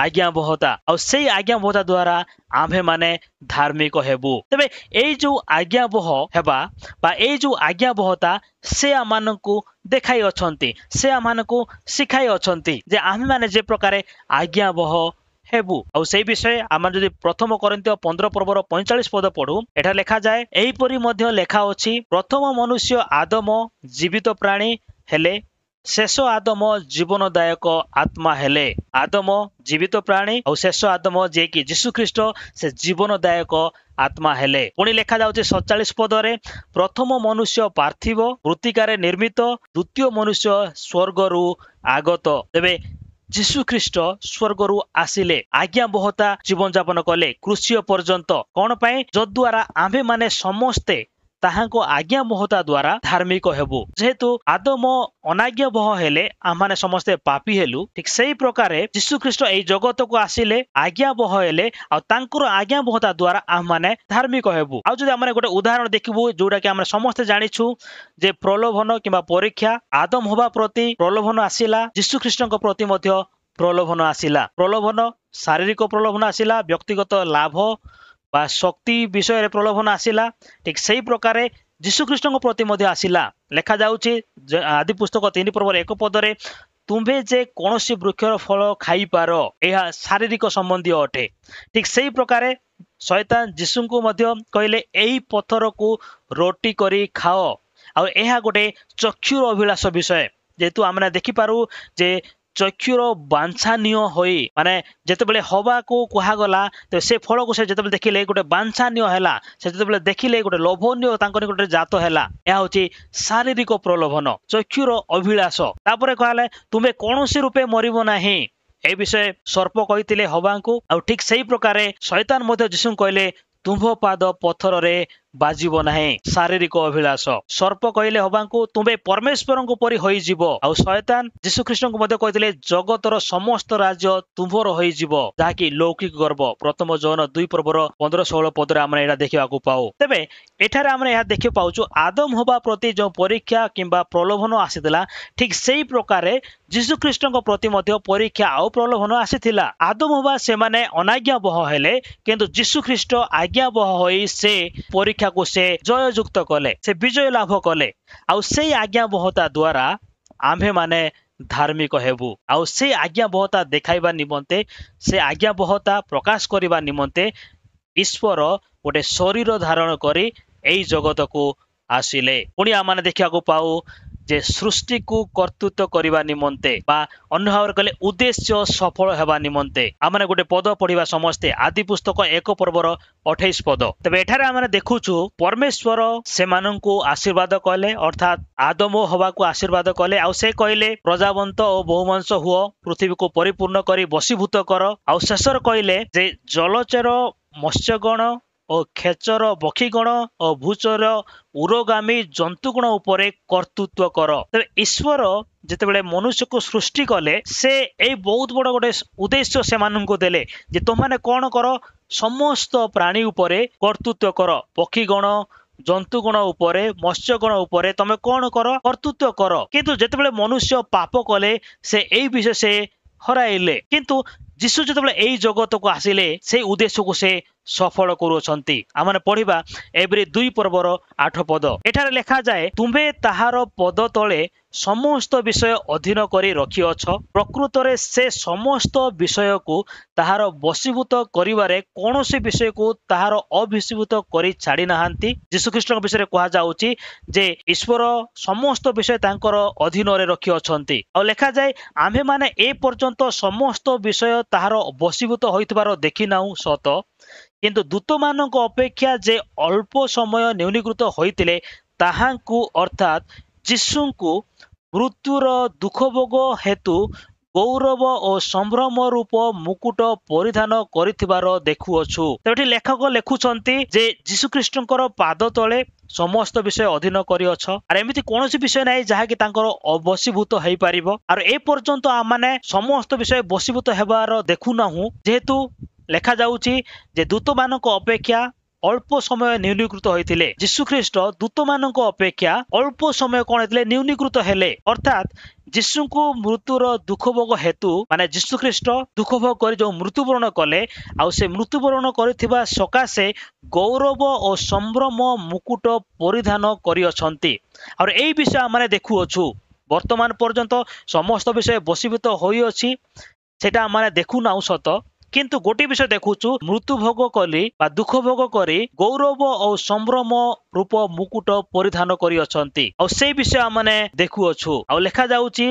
ଆଜ୍ଞାବହତା, ଆଉ ସେଇ ଆଜ୍ଞାବହତା ଦ୍ୱାରା ଆମ୍ଭେମାନେ ଧାର୍ମିକ ହେବୁ। ତେବେ ଏଇ ଯୋଉ ଆଜ୍ଞାବହ ହେବା ବା ଏଇ ଯୋଉ ଆଜ୍ଞାବହତା ସେ ଆମମାନଙ୍କୁ ଦେଖାଇ ଅଛନ୍ତି, ସେ ଆମମାନଙ୍କୁ ଶିଖାଇ ଅଛନ୍ତି ଯେ ଆମ୍ଭେମାନେ ଯେ ପ୍ରକାର ଆଜ୍ଞାବହ ହେବୁ। ଆଉ ସେଇ ବିଷୟ ଆମେ ଯଦି ପ୍ରଥମ କରିନ୍ଥୀୟ 15:45 ପଢୁ, ଏଠାରେ ଲେଖାଯାଏ, ଏହିପରି ମଧ୍ୟ ଲେଖା ଅଛି, ପ୍ରଥମ ମନୁଷ୍ୟ ଆଦମ ଜୀବିତ ପ୍ରାଣୀ ହେଲେ, ଶେଷ ଆଦମ ଜୀବନଦାୟକ ଆତ୍ମା ହେଲେ। ଆଦମ ଜୀବିତ ପ୍ରାଣୀ ଆଉ ଶେଷ ଆଦମ ଯିଏକି ଯୀଶୁଖ୍ରୀଷ୍ଟ ସେ ଜୀବନଦାୟକ ଆତ୍ମା ହେଲେ। ପୁଣି ଲେଖାଯାଉଛି 47 ପ୍ରଥମ ମନୁଷ୍ୟ ପାର୍ଥିବ ମୃତ୍ତିକାରେ ନିର୍ମିତ, ଦ୍ୱିତୀୟ ମନୁଷ୍ୟ ସ୍ୱର୍ଗରୁ ଆଗତ। ତେବେ ଯୀଶୁଖ୍ରୀଷ୍ଟ ସ୍ୱର୍ଗରୁ ଆସିଲେ, ଆଜ୍ଞାବହତା ଜୀବନଯାପନ କଲେ କ୍ରୁଶିୟ ପର୍ଯ୍ୟନ୍ତ। କଣ ପାଇଁ? ଯଦ୍ୱାରା ଆମ୍ଭେମାନେ ସମସ୍ତେ ତାହାଙ୍କ ଆଜ୍ଞାବହତା ଦ୍ୱାରା ଧାର୍ମିକ ହେବୁ। ଯେହେତୁ ଆଦମ ଅନାଜ୍ଞାବହ ହେଲେ ଆମମାନେ ସମସ୍ତେ ପାପୀ ହେଲୁ, ଠିକ ସେଇ ପ୍ରକାରେ ଯୀଶୁଖ୍ରୀଷ୍ଟ ଏଇ ଜଗତକୁ ଆସିଲେ, ଆଜ୍ଞାବହ ହେଲେ, ଆଉ ତାଙ୍କର ଆଜ୍ଞାବହତା ଦ୍ୱାରା ଆମମାନେ ଧାର୍ମିକ ହେବୁ। ଆଉ ଯଦି ଆମେ ଗୋଟେ ଉଦାହରଣ ଦେଖିବୁ ଯୋଉଟା କି ଆମେ ସମସ୍ତେ ଜାଣିଛୁ ଯେ ପ୍ରଲୋଭନ କିମ୍ବା ପରୀକ୍ଷା, ଆଦମ ହବା ପ୍ରତି ପ୍ରଲୋଭନ ଆସିଲା, ଯୀଶୁଖ୍ରୀଷ୍ଟଙ୍କ ପ୍ରତି ମଧ୍ୟ ପ୍ରଲୋଭନ ଆସିଲା। ପ୍ରଲୋଭନ ଶାରୀରିକ ପ୍ରଲୋଭନ ଆସିଲା, ବ୍ୟକ୍ତିଗତ ଲାଭ ବା ଶକ୍ତି ବିଷୟରେ ପ୍ରଲୋଭନ ଆସିଲା, ଠିକ ସେଇ ପ୍ରକାରେ ଯୀଶୁଖ୍ରୀଷ୍ଟଙ୍କ ପ୍ରତି ମଧ୍ୟ ଆସିଲା। ଲେଖାଯାଉଛି ଆଦି ପୁସ୍ତକ 3:1 ତୁମ୍ଭେ ଯେ କୌଣସି ବୃକ୍ଷର ଫଳ ଖାଇପାର, ଏହା ଶାରୀରିକ ସମ୍ବନ୍ଧୀୟ ଅଟେ। ଠିକ ସେଇ ପ୍ରକାରେ ଶୟତାନ ଯୀଶୁଙ୍କୁ ମଧ୍ୟ କହିଲେ ଏହି ପଥରକୁ ରୋଟି କରି ଖାଅ, ଆଉ ଏହା ଗୋଟେ ଚକ୍ଷୁର ଅଭିଳାଷ ବିଷୟ। ଯେହେତୁ ଆମେ ଦେଖିପାରୁ ଯେ ଚକ୍ଷୁର ବାଞ୍ଛନୀୟ ହୋଇ ମାନେ ଯେତେବେଳେ ହବାକୁ କୁହାଗଲା ତ ସେ ଫଳକୁ ସେ ଯେତେବେଳେ ଦେଖିଲେ ଗୋଟେ ବାଞ୍ଛନୀୟ ହେଲା, ସେ ଯେତେବେଳେ ଦେଖିଲେ ଗୋଟେ ଲୋଭନୀୟ ତାଙ୍କ ନିକଟରେ ଜାତ ହେଲା। ଏହା ହଉଛି ଶାରୀରିକ ପ୍ରଲୋଭନ, ଚକ୍ଷୁର ଅଭିଳାଷ। ତାପରେ କହିଲେ ତୁମେ କୌଣସି ରୂପେ ମରିବ ନାହିଁ, ଏ ବିଷୟ ସର୍ପ କହିଥିଲେ ହବାଙ୍କୁ। ଆଉ ଠିକ ସେଇ ପ୍ରକାରେ ଶୟତାନ ମଧ୍ୟ ଯୀଶୁଙ୍କୁ କହିଲେ ତୁମ୍ଭ ପାଦ ପଥରରେ ବାଜିବ ନାହିଁ, ଶାରୀରିକ ଅଭିଳାଷ। ସର୍ପ କହିଲେ ହବାଙ୍କୁ ତୁମେ ପରମେଶ୍ୱରଙ୍କ ପରି ହୋଇଯିବ। ଆଉ ଶୟତାନ ଯୀଶୁଖ୍ରୀଷ୍ଟଙ୍କୁ ମଧ୍ୟ କହିଥିଲେ ଜଗତର ସମସ୍ତ ରାଜ୍ୟ ତୁମ୍ଭର ହୋଇଯିବ, ଯାହାକି ଲୌକିକ ଗର୍ବ। ପ୍ରଥମ ଜୋହନ 2:15-16 ଆମେ ଏଇଟା ଦେଖିବାକୁ ପାଉ। ତେବେ ଏଠାରେ ଆମେ ଏହା ଦେଖି ପାଉଛୁ ଆଦମ ହବା ପ୍ରତି ଯେଉଁ ପରୀକ୍ଷା କିମ୍ବା ପ୍ରଲୋଭନ ଆସିଥିଲା, ଠିକ ସେଇ ପ୍ରକାରେ ଯୀଶୁଖ୍ରୀଷ୍ଟଙ୍କ ପ୍ରତି ମଧ୍ୟ ପରୀକ୍ଷା ଆଉ ପ୍ରଲୋଭନ ଆସିଥିଲା। ଆଦମ ହବା ସେମାନେ ଅନାଜ୍ଞାବହ ହେଲେ, କିନ୍ତୁ ଯୀଶୁଖ୍ରୀଷ୍ଟ ଆଜ୍ଞାବହ ହୋଇ ସେ ପରୀକ୍ଷାକୁ ସେ ଜୟଯୁକ୍ତ କଲେ, ସେ ବିଜୟ ଲାଭ କଲେ। ଆଉ ସେଇ ଆଜ୍ଞାବହତା ଦ୍ୱାରା ଆମ୍ଭେମାନେ ଧାର୍ମିକ ହେବୁ। ଆଉ ସେଇ ଆଜ୍ଞାବହତା ଦେଖାଇବା ନିମନ୍ତେ, ସେ ଆଜ୍ଞାବହତା ପ୍ରକାଶ କରିବା ନିମନ୍ତେ ଈଶ୍ୱର ଗୋଟେ ଶରୀର ଧାରଣ କରି ଏଇ ଜଗତକୁ ଆସିଲେ। ପୁଣି ଆମମାନେ ଦେଖିବାକୁ ପାଉ ଯେ ସୃଷ୍ଟିକୁ କର୍ତ୍ତୃତ୍ୱ କରିବା ନିମନ୍ତେ ବା ଅନ୍ୟ ଭାବରେ କହିଲେ ଉଦ୍ଦେଶ୍ୟ ସଫଳ ହେବା ନିମନ୍ତେ ଆମେ ଗୋଟେ ପଦ ପଢିବା ସମସ୍ତେ, ଆଦି ପୁସ୍ତକ 1:28। ତେବେ ଏଠାରେ ଆମେ ଦେଖୁଛୁ ପରମେଶ୍ୱର ସେମାନଙ୍କୁ ଆଶୀର୍ବାଦ କଲେ, ଅର୍ଥାତ୍ ଆଦମ ହବାକୁ ଆଶୀର୍ବାଦ କଲେ। ଆଉ ସେ କହିଲେ ପ୍ରଜାବନ୍ତ ଓ ବହୁବଂଶ ହୁଅ, ପୃଥିବୀକୁ ପରିପୂର୍ଣ୍ଣ କରି ବଶୀଭୂତ କର। ଆଉ ଶେଷରେ କହିଲେ ଯେ ଜଳଚର ମତ୍ସ୍ୟଗଣ ଓ ଖେଚର ବକ୍ଷୀଗଣ ଓ ଭୂଚର ଉରଗାମୀ ଜନ୍ତୁଗଣ ଉପରେ କର୍ତ୍ତୃତ୍ୱ କର। ତେବେ ଈଶ୍ୱର ଯେତେବେଳେ ମନୁଷ୍ୟକୁ ସୃଷ୍ଟି କଲେ ସେ ଏଇ ବହୁତ ବଡ ଗୋଟେ ଉଦ୍ଦେଶ୍ୟ ସେମାନଙ୍କୁ ଦେଲେ ଯେ ତୁମମାନେ କଣ କର, ସମସ୍ତ ପ୍ରାଣୀ ଉପରେ କର୍ତ୍ତୃତ୍ୱ କର। ପକ୍ଷୀଗଣ ଜନ୍ତୁଗଣ ଉପରେ ମତ୍ସ୍ୟଗଣ ଉପରେ ତମେ କଣ କର, କର୍ତ୍ତୃତ୍ୱ କର। କିନ୍ତୁ ଯେତେବେଳେ ମନୁଷ୍ୟ ପାପ କଲେ ସେ ଏଇ ବିଷୟ ସେ ହରାଇଲେ। କିନ୍ତୁ ଯୀଶୁ ଯେତେବେଳେ ଏଇ ଜଗତକୁ ଆସିଲେ ସେଇ ଉଦ୍ଦେଶ୍ୟକୁ ସେ ସଫଳ କରୁଅଛନ୍ତି। ଆମେ ପଢିବା ଏବ୍ରୀ 2:8 ପଦ। ଏଠାରେ ଲେଖାଯାଏ, ତୁମ୍ଭେ ତାହାର ପଦ ତଳେ ସମସ୍ତ ବିଷୟ ଅଧୀନ କରି ରଖିଅଛ। ପ୍ରକୃତରେ ସେ ସମସ୍ତ ବିଷୟକୁ ତାହାର ବଶୀଭୂତ କରିବାରେ କୌଣସି ବିଷୟକୁ ତାହାର ଅବଶୀଭୂତ କରି ଛାଡି ନାହାନ୍ତି। ଯୀଶୁଖ୍ରୀଷ୍ଟଙ୍କ ବିଷୟରେ କୁହାଯାଉଛି ଯେ ଈଶ୍ୱର ସମସ୍ତ ବିଷୟ ତାଙ୍କର ଅଧୀନରେ ରଖିଅଛନ୍ତି। ଆଉ ଲେଖାଯାଏ, ଆମ୍ଭେମାନେ ଏ ପର୍ଯ୍ୟନ୍ତ ସମସ୍ତ ବିଷୟ ତାହାର ବଶୀଭୂତ ହୋଇଥିବାର ଦେଖିନାହୁଁ ସତ, କିନ୍ତୁ ଦୂତମାନଙ୍କ ଅପେକ୍ଷା ଯେ ଅଳ୍ପ ସମୟ ନ୍ୟୁନୀକୃତ ହୋଇଥିଲେ ତାହାଙ୍କୁ ଅର୍ଥାତ୍ ଯୀଶୁଙ୍କୁ ମୃତ୍ୟୁର ଦୁଃଖଭୋଗ ହେତୁ ଗୌରବ ଓ ସମ୍ଭ୍ରମ ରୂପ ମୁକୁଟ ପରିଧାନ କରିଥିବାର ଦେଖୁଅଛୁ। ଏଠି ଲେଖକ ଲେଖୁଛନ୍ତି ଯେ ଯୀଶୁଖ୍ରୀଷ୍ଟଙ୍କର ପାଦ ତଳେ ସମସ୍ତ ବିଷୟ ଅଧୀନ କରିଅଛ। ଆର ଏମିତି କୌଣସି ବିଷୟ ନାହିଁ ଯାହାକି ତାଙ୍କର ଅବଶୀଭୂତ ହେଇପାରିବ। ଆଉ ଏ ପର୍ଯ୍ୟନ୍ତ ଆମମାନେ ସମସ୍ତ ବିଷୟ ବଶୀଭୂତ ହେବାର ଦେଖୁନାହୁଁ, ଯେହେତୁ ଲେଖାଯାଉଛି ଯେ ଦୂତମାନଙ୍କ ଅପେକ୍ଷା ଅଳ୍ପ ସମୟ ନ୍ୟୁନୀକୃତ ହୋଇଥିଲେ। ଯୀଶୁଖ୍ରୀଷ୍ଟ ଦୂତମାନଙ୍କ ଅପେକ୍ଷା ଅଳ୍ପ ସମୟ କଣ ହେଇଥିଲେ, ନ୍ୟୁନୀକୃତ ହେଲେ। ଅର୍ଥାତ୍ ଯୀଶୁଙ୍କୁ ମୃତ୍ୟୁର ଦୁଃଖଭୋଗ ହେତୁ ମାନେ ଯୀଶୁଖ୍ରୀଷ୍ଟ ଦୁଃଖଭୋଗ କରି ଯୋଉ ମୃତ୍ୟୁବରଣ କଲେ, ଆଉ ସେ ମୃତ୍ୟୁବରଣ କରିଥିବା ସକାଶେ ଗୌରବ ଓ ସମ୍ଭ୍ରମ ମୁକୁଟ ପରିଧାନ କରିଅଛନ୍ତି। ଆଉ ଏଇ ବିଷୟ ଆମେ ଦେଖୁଅଛୁ। ବର୍ତ୍ତମାନ ପର୍ଯ୍ୟନ୍ତ ସମସ୍ତ ବିଷୟ ବଶୀଭୂତ ହୋଇଅଛି, ସେଟା ଆମେ ଦେଖୁନାହୁଁ ସତ, କିନ୍ତୁ ଗୋଟିଏ ବିଷୟ ଦେଖୁଛୁ, ମୃତ୍ୟୁ ଭୋଗ କରି ବା ଦୁଃଖ ଭୋଗ କରି ଗୌରବ ଓ ସମ୍ଭ୍ରମ ରୂପ ମୁକୁଟ ପରିଧାନ କରିଅଛନ୍ତି। ଆଉ ସେଇ ବିଷୟ ଆମେ ଦେଖୁଅଛୁ। ଆଉ ଲେଖାଯାଉଛି,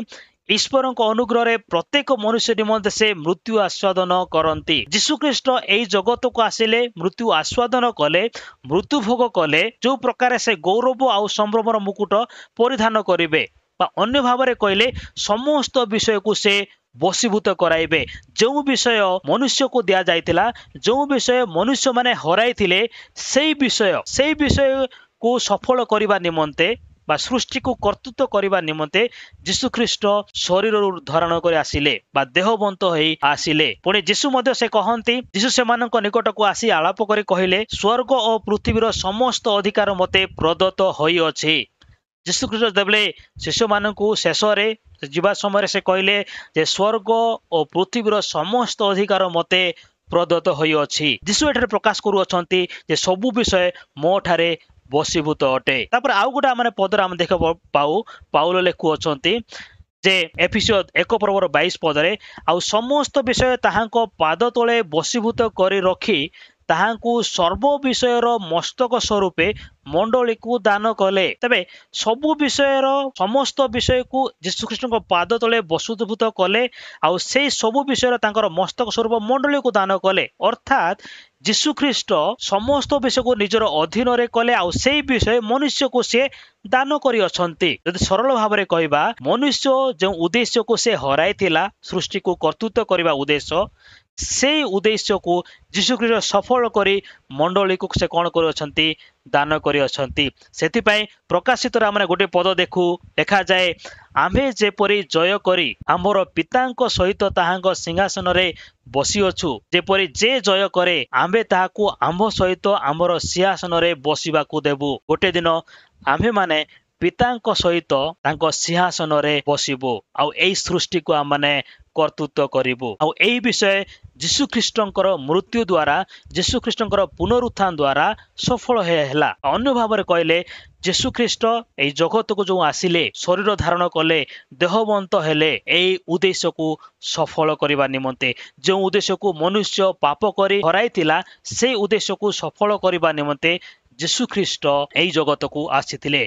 ଈଶ୍ୱରଙ୍କ ଅନୁଗ୍ରହରେ ପ୍ରତ୍ୟେକ ମନୁଷ୍ୟ ନିମନ୍ତେ ସେ ମୃତ୍ୟୁ ଆସ୍ୱାଦନ କରନ୍ତି। ଯୀଶୁଖ୍ରୀଷ୍ଟ ଏଇ ଜଗତକୁ ଆସିଲେ, ମୃତ୍ୟୁ ଆସ୍ୱାଦନ କଲେ, ମୃତ୍ୟୁ ଭୋଗ କଲେ, ଯୋଉ ପ୍ରକାର ସେ ଗୌରବ ଆଉ ସମ୍ଭ୍ରମର ମୁକୁଟ ପରିଧାନ କରିବେ, ବା ଅନ୍ୟ ଭାବରେ କହିଲେ ସମସ୍ତ ବିଷୟକୁ ସେ ବଶୀଭୂତ କରାଇବେ। ଯେଉଁ ବିଷୟ ମନୁଷ୍ୟକୁ ଦିଆଯାଇଥିଲା, ଯେଉଁ ବିଷୟ ମନୁଷ୍ୟମାନେ ହରାଇଥିଲେ, ସେଇ ବିଷୟକୁ ସଫଳ କରିବା ନିମନ୍ତେ ବା ସୃଷ୍ଟିକୁ କର୍ତ୍ତୃତ୍ୱ କରିବା ନିମନ୍ତେ ଯୀଶୁଖ୍ରୀଷ୍ଟ ଶରୀରରୁ ଧାରଣ କରି ଆସିଲେ ବା ଦେହବନ୍ତ ହେଇ ଆସିଲେ। ପୁଣି ଯୀଶୁ ମଧ୍ୟ ସେ କହନ୍ତି, ଯୀଶୁ ସେମାନଙ୍କ ନିକଟକୁ ଆସି ଆଳାପ କରି କହିଲେ, ସ୍ୱର୍ଗ ଓ ପୃଥିବୀର ସମସ୍ତ ଅଧିକାର ମୋତେ ପ୍ରଦତ୍ତ ହୋଇଅଛି। ଯୀଶୁଖ୍ରୀଷ୍ଟ ଯେତେବେଳେ ଶିଷ୍ୟମାନଙ୍କୁ ଶେଷରେ ଯିବା ସମୟରେ ସେ କହିଲେ ଯେ ସ୍ୱର୍ଗ ଓ ପୃଥିବୀର ସମସ୍ତ ଅଧିକାର ମୋତେ ପ୍ରଦତ୍ତ ହୋଇଅଛି। ଯୀଶୁ ଏଠାରେ ପ୍ରକାଶ କରୁଅଛନ୍ତି ଯେ ସବୁ ବିଷୟ ମୋ ଠାରେ ବଶୀଭୂତ ଅଟେ। ତାପରେ ଆଉ ଗୋଟେ ଆମେ ପଦରେ ଆମେ ଦେଖିବାକୁ ପାଉ, ପାଉଲ ଲେଖୁଅଛନ୍ତି ଯେ ଏଫେସୀୟ 1:22 ପଦରେ, ଆଉ ସମସ୍ତ ବିଷୟ ତାହାଙ୍କ ପାଦ ତଳେ ବଶୀଭୂତ କରି ରଖି ତାହାଙ୍କୁ ସର୍ବ ବିଷୟର ମସ୍ତକ ସ୍ୱରୂପେ ମଣ୍ଡଳୀକୁ ଦାନ କଲେ। ତେବେ ସବୁ ବିଷୟର ସମସ୍ତ ବିଷୟକୁ ଯୀଶୁଖ୍ରୀଷ୍ଟଙ୍କ ପାଦ ତଳେ ବଶୀଭୂତ କଲେ, ଆଉ ସେଇ ସବୁ ବିଷୟର ତାଙ୍କର ମସ୍ତକ ସ୍ୱରୂପ ମଣ୍ଡଳୀକୁ ଦାନ କଲେ। ଅର୍ଥାତ୍ ଯୀଶୁଖ୍ରୀଷ୍ଟ ସମସ୍ତ ବିଷୟକୁ ନିଜର ଅଧୀନରେ କଲେ, ଆଉ ସେଇ ବିଷୟ ମନୁଷ୍ୟକୁ ସେ ଦାନ କରିଅଛନ୍ତି। ଯଦି ସରଳ ଭାବରେ କହିବା, ମନୁଷ୍ୟ ଯେଉଁ ଉଦ୍ଦେଶ୍ୟକୁ ସେ ହରାଇଥିଲା, ସୃଷ୍ଟିକୁ କର୍ତ୍ତୃତ୍ୱ କରିବା ଉଦ୍ଦେଶ୍ୟ, ସେଇ ଉଦ୍ଦେଶ୍ୟକୁ ଯୀଶୁଖ୍ରୀଷ୍ଟ ସଫଳ କରି ମଣ୍ଡଳୀକୁ ସେ କଣ କରିଅଛନ୍ତି, ଦାନ କରିଅଛନ୍ତି। ସେଥିପାଇଁ ପ୍ରକାଶିତରେ ଆମେ ଗୋଟିଏ ପଦ ଦେଖୁ, ଲେଖାଯାଏ, ଆମ୍ଭେ ଯେପରି ଜୟ କରି ଆମର ପିତାଙ୍କ ସହିତ ତାହାଙ୍କ ସିଂହାସନରେ ବସିଅଛୁ, ଯେପରି ଯେ ଜୟ କରେ ଆମ୍ଭେ ତାହାକୁ ଆମ୍ଭ ସହିତ ଆମର ସିଂହାସନରେ ବସିବାକୁ ଦେବୁ। ଗୋଟେ ଦିନ ଆମ୍ଭେମାନେ ପିତାଙ୍କ ସହିତ ତାଙ୍କ ସିଂହାସନରେ ବସିବୁ, ଆଉ ଏଇ ସୃଷ୍ଟିକୁ ଆମେ କର୍ତ୍ତୃତ୍ୱ କରିବୁ। ଆଉ ଏଇ ବିଷୟ ଯୀଶୁଖ୍ରୀଷ୍ଟଙ୍କର ମୃତ୍ୟୁ ଦ୍ୱାରା, ଯୀଶୁଖ୍ରୀଷ୍ଟଙ୍କର ପୁନରୁତ୍ଥାନ ଦ୍ୱାରା ସଫଳ ହେଲା। ଅନ୍ୟ ଭାବରେ କହିଲେ ଯୀଶୁଖ୍ରୀଷ୍ଟ ଏଇ ଜଗତକୁ ଯୋଉ ଆସିଲେ, ଶରୀର ଧାରଣ କଲେ, ଦେହବନ୍ତ ହେଲେ, ଏଇ ଉଦ୍ଦେଶ୍ୟକୁ ସଫଳ କରିବା ନିମନ୍ତେ। ଯେଉଁ ଉଦ୍ଦେଶ୍ୟକୁ ମନୁଷ୍ୟ ପାପ କରି ହରାଇଥିଲା, ସେଇ ଉଦ୍ଦେଶ୍ୟକୁ ସଫଳ କରିବା ନିମନ୍ତେ ଯୀଶୁଖ୍ରୀଷ୍ଟ ଏଇ ଜଗତକୁ ଆସିଥିଲେ।